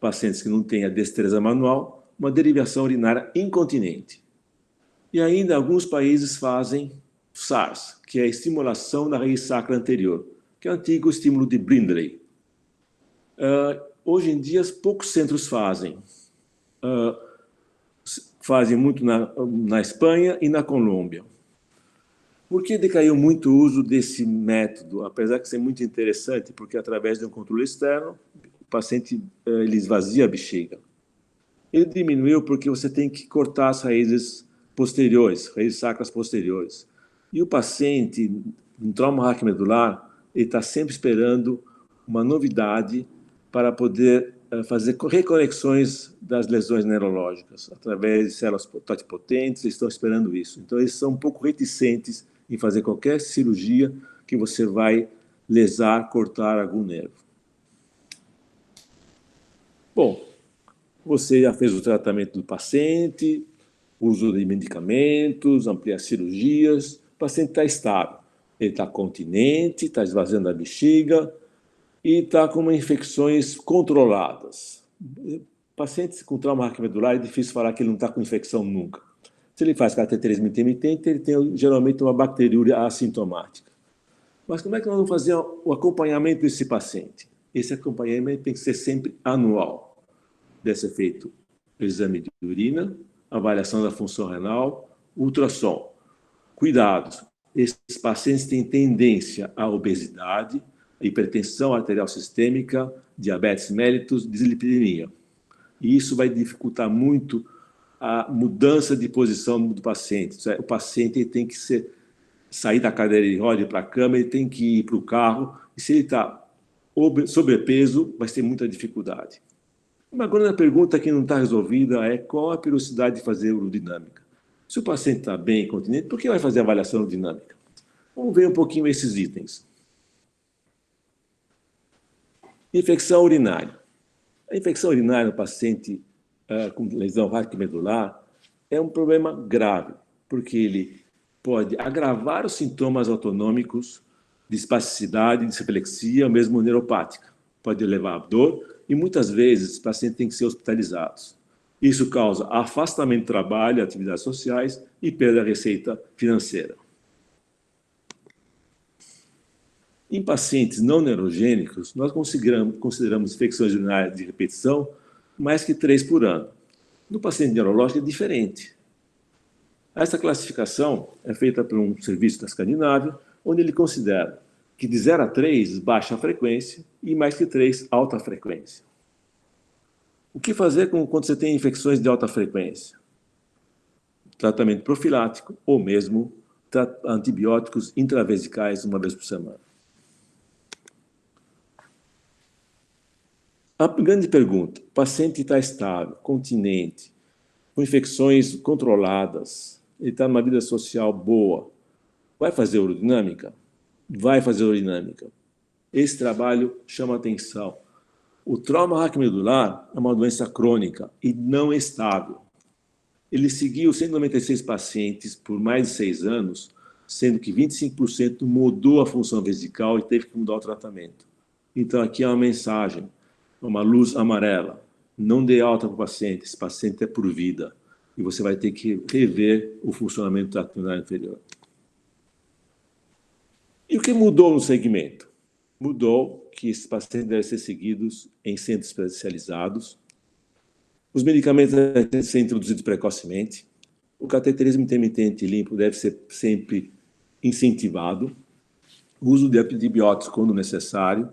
S4: Pacientes que não têm a destreza manual, uma derivação urinária incontinente. E ainda alguns países fazem SARS, que é a estimulação da raiz sacra anterior, que é o antigo estímulo de Brindley. Hoje em dia, poucos centros fazem. Fazem muito na Espanha e na Colômbia. Por que decaiu muito o uso desse método? Apesar de ser muito interessante, porque através de um controle externo, o paciente ele esvazia a bexiga. Ele diminuiu porque você tem que cortar as raízes posteriores, raízes sacras posteriores. E o paciente, em trauma raquimedular, ele está sempre esperando uma novidade para poder fazer reconexões das lesões neurológicas. Através de células totipotentes, eles estão esperando isso. Então, eles são um pouco reticentes em fazer qualquer cirurgia que você vai lesar, cortar algum nervo. Bom, você já fez o tratamento do paciente, uso de medicamentos, ampliar cirurgias, o paciente está estável. Ele está continente, está esvaziando a bexiga e está com infecções controladas. Pacientes com trauma raquimedular é difícil falar que ele não está com infecção nunca. Se ele faz cateterismo intermitente, ele tem geralmente uma bacteriúria assintomática. Mas como é que nós vamos fazer o acompanhamento desse paciente? Esse acompanhamento tem que ser sempre anual. Deve ser feito o exame de urina, avaliação da função renal, ultrassom. Cuidados. Esses pacientes têm tendência à obesidade, hipertensão arterial sistêmica, diabetes mellitus, dislipidemia. E isso vai dificultar muito a mudança de posição do paciente. O paciente tem que sair da cadeira de rodas para a cama, ele tem que ir para o carro, e se ele está sobrepeso, vai ter muita dificuldade. Mas agora a pergunta que não está resolvida é qual a periodicidade de fazer urodinâmica. Se o paciente está bem incontinente, por que vai fazer avaliação urodinâmica? Vamos ver um pouquinho esses itens. Infecção urinária. A infecção urinária no paciente com lesão raquimedular é um problema grave, porque ele pode agravar os sintomas autonômicos de espasticidade, disreflexia, ou mesmo neuropática. Pode levar a dor e, muitas vezes, os pacientes têm que ser hospitalizados. Isso causa afastamento do trabalho, atividades sociais e perda da receita financeira. Em pacientes não neurogênicos, nós consideramos infecções urinárias de repetição mais que 3 por ano. No paciente neurológico é diferente. Essa classificação é feita por um serviço da Escandinávia, onde ele considera que de 0 a 3, baixa frequência, e mais que 3, alta frequência. O que fazer quando você tem infecções de alta frequência? Tratamento profilático ou mesmo antibióticos intravesicais uma vez por semana. A grande pergunta: o paciente está estável, continente, com infecções controladas, ele está numa vida social boa, vai fazer urodinâmica? Vai fazer urodinâmica. Esse trabalho chama atenção. O trauma raquimedular é uma doença crônica e não estável. Ele seguiu 196 pacientes por mais de 6 anos, sendo que 25% mudou a função vesical e teve que mudar o tratamento. Então, aqui é uma mensagem, uma luz amarela. Não dê alta para o paciente, esse paciente é por vida. E você vai ter que rever o funcionamento do trato urinário inferior. E o que mudou no segmento? Mudou que esses pacientes devem ser seguidos em centros especializados. Os medicamentos devem ser introduzidos precocemente. O cateterismo intermitente limpo deve ser sempre incentivado. O uso de antibióticos quando necessário.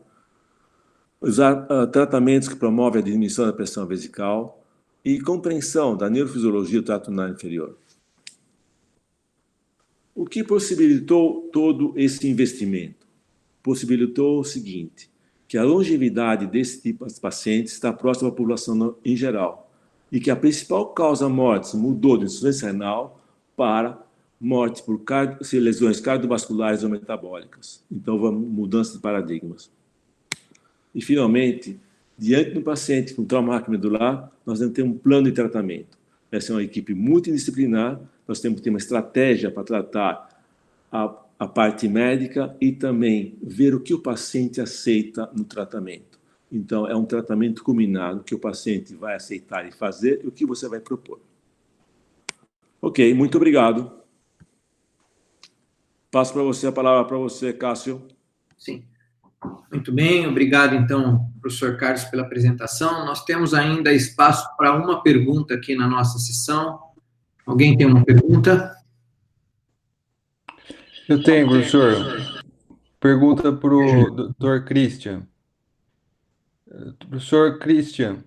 S4: Usar tratamentos que promovem a diminuição da pressão vesical e compreensão da neurofisiologia do trato urinário inferior. O que possibilitou todo esse investimento? Possibilitou o seguinte, que a longevidade desse tipo de pacientes está próxima à população em geral e que a principal causa mortes mudou de insuficiência renal para morte por lesões cardiovasculares ou metabólicas. Então, vamos mudança de paradigmas. E, finalmente, diante do paciente com trauma raquimedular, nós temos que ter um plano de tratamento. Essa é uma equipe multidisciplinar, nós temos que ter uma estratégia para tratar a parte médica e também ver o que o paciente aceita no tratamento. Então, é um tratamento combinado que o paciente vai aceitar e fazer e o que você vai propor. Ok, muito obrigado. Passo para você a palavra para você, Cássio.
S1: Sim. Muito bem, obrigado, então, professor Carlos, pela apresentação. Nós temos ainda espaço para uma pergunta aqui na nossa sessão. Alguém tem uma pergunta?
S7: Eu tenho, professor. Pergunta para o Dr. Christian. Professor Christian,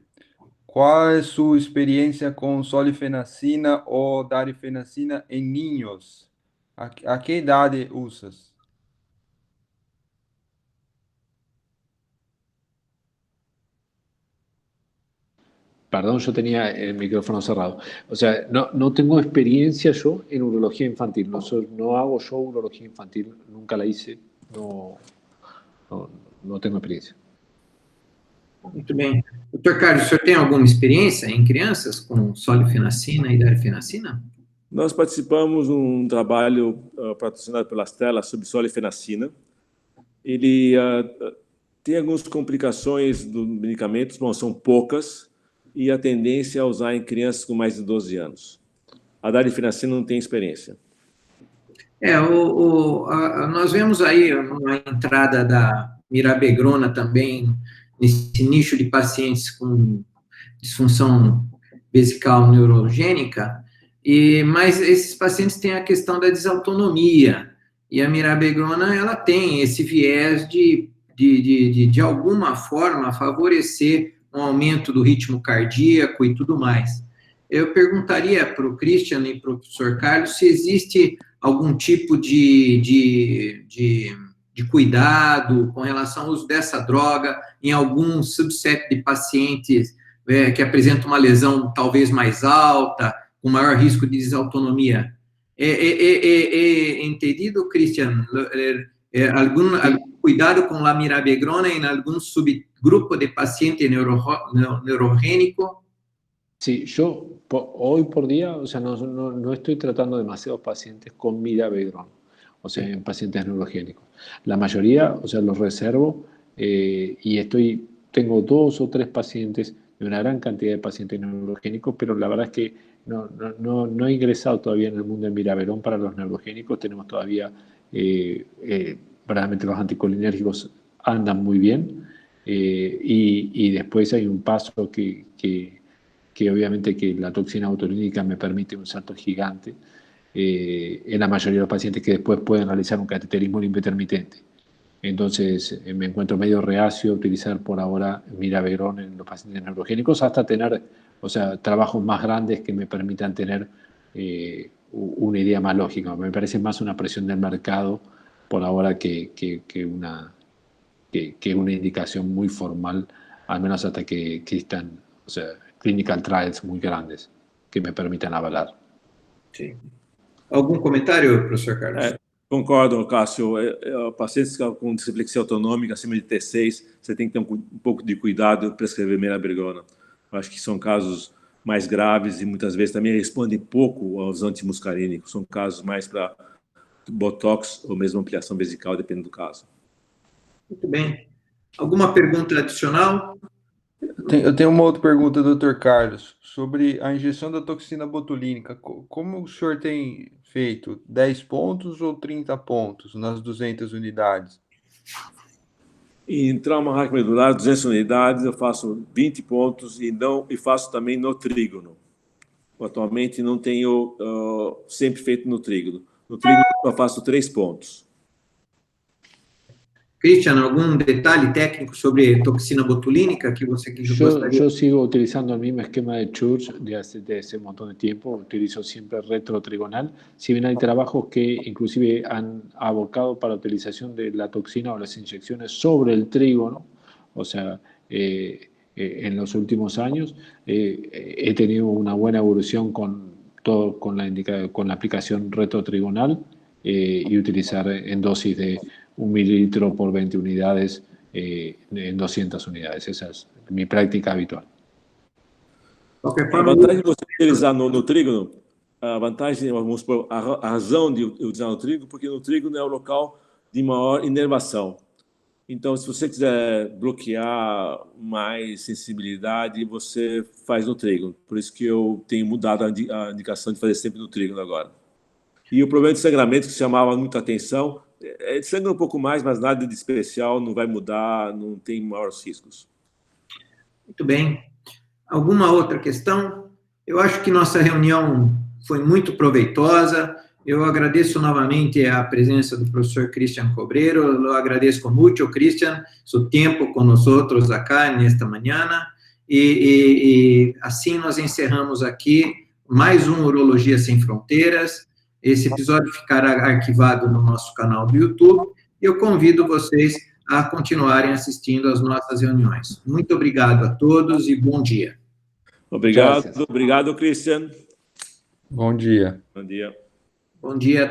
S7: qual é a sua experiência com solifenacina ou darifenacina em ninhos? A que idade usas?
S6: Perdón, yo tenía el micrófono cerrado. O sea, no tengo experiencia yo en urología infantil. No hago yo urología infantil, nunca la hice. No tengo experiencia.
S1: Muito bem. Doutor Carlos, o senhor tem alguma experiência em crianças com solifenacina e darifenacina?
S4: Nós participamos de um trabalho patrocinado pela Stella sobre solifenacina. Ele tem algumas complicações dos medicamentos, bom, são poucas, e a tendência é usar em crianças com mais de 12 anos. A darifenacina não tem experiência.
S1: Nós vemos aí uma entrada da mirabegrona também, nesse nicho de pacientes com disfunção vesical neurogênica, mas esses pacientes têm a questão da desautonomia, e a mirabegrona, ela tem esse viés de alguma forma, favorecer um aumento do ritmo cardíaco e tudo mais. Eu perguntaria para o Christian e para o professor Carlos se existe algum tipo de cuidado com relação ao uso dessa droga em algum subset de pacientes que apresentam uma lesão talvez mais alta, com maior risco de desautonomia. Entendido, Christian? Algum cuidado com la mirabegrona en algún subgrupo de paciente neurogénico?
S6: Sí, yo hoy por día, o sea, no estoy tratando demasiados pacientes con mirabegrona, o sea, en pacientes neurogénicos. La mayoría, o sea, los reservo y tengo 2 o 3 pacientes, de una gran cantidad de pacientes neurogénicos, pero la verdad es que no he ingresado todavía en el mundo del mirabegrón para los neurogénicos. Tenemos todavía verdaderamente los anticolinérgicos andan muy bien y después hay un paso que obviamente que la toxina botulínica me permite un salto gigante en la mayoría de los pacientes que después pueden realizar un cateterismo limpio intermitente. Entonces me encuentro medio reacio a utilizar por ahora mirabegrón en los pacientes neurogénicos hasta tener, o sea, trabajos más grandes que me permitan tener una idea más lógica. Me parece más una presión del mercado por ahora que una indicación muy formal, al menos hasta que existan, o sea, clinical trials muy grandes que me permitan avalar.
S1: Sí. ¿Algún comentario, profesor Carlos?
S4: Concordo, Cássio. Pacientes com dislexia autonômica acima de T6, você tem que ter um pouco de cuidado e prescrever mirabrigona. Eu acho que são casos mais graves e muitas vezes também respondem pouco aos antimuscarínicos. São casos mais para botox ou mesmo ampliação vesical, dependendo do caso.
S1: Muito bem. Alguma pergunta adicional?
S7: Eu tenho uma outra pergunta, Dr. Carlos, sobre a injeção da toxina botulínica. Como o senhor tem feito? 10 pontos ou 30 pontos nas 200 unidades?
S4: Em trauma raquimedular, 200 unidades, eu faço 20 pontos e faço também no trígono. Atualmente não tenho sempre feito no trígono. No trígono eu faço 3 pontos.
S1: Christian, algum detalhe técnico sobre toxina botulínica que você gostaria?
S6: Yo sigo utilizando el mismo esquema de Church desde hace un montón de tiempo. Utilizo siempre retrotrigonal. Si bien hay trabajos que inclusive han abocado para la utilización de la toxina o las inyecciones sobre el trígono, o sea, en los últimos años he tenido una buena evolución con la aplicación retrotrigonal y utilizar en dosis de 1 mililitro por 20 unidades en 200 unidades. Esa es mi práctica habitual.
S4: A vantagem de você utilizar no trígono, a vantagem, vamos supor, a razão de utilizar no trígono, porque no trígono é o local de maior inervação. Então, se você quiser bloquear mais sensibilidade, você faz no trígono. Por isso que eu tenho mudado a indicação de fazer sempre no trígono agora. E o problema de sangramento, que chamava muita atenção, é sangra um pouco mais, mas nada de especial, não vai mudar, não tem maiores riscos.
S1: Muito bem. Alguma outra questão? Eu acho que nossa reunião foi muito proveitosa. Eu agradeço novamente a presença do professor Christian Cobreiro. Eu agradeço muito, Christian, seu tempo com nós acá nesta manhã. E assim nós encerramos aqui mais um Urologia Sem Fronteiras. Esse episódio ficará arquivado no nosso canal do YouTube e eu convido vocês a continuarem assistindo às nossas reuniões. Muito obrigado a todos e bom dia.
S4: Obrigado, Christian.
S7: Bom dia.
S4: Bom dia.
S1: Bom dia.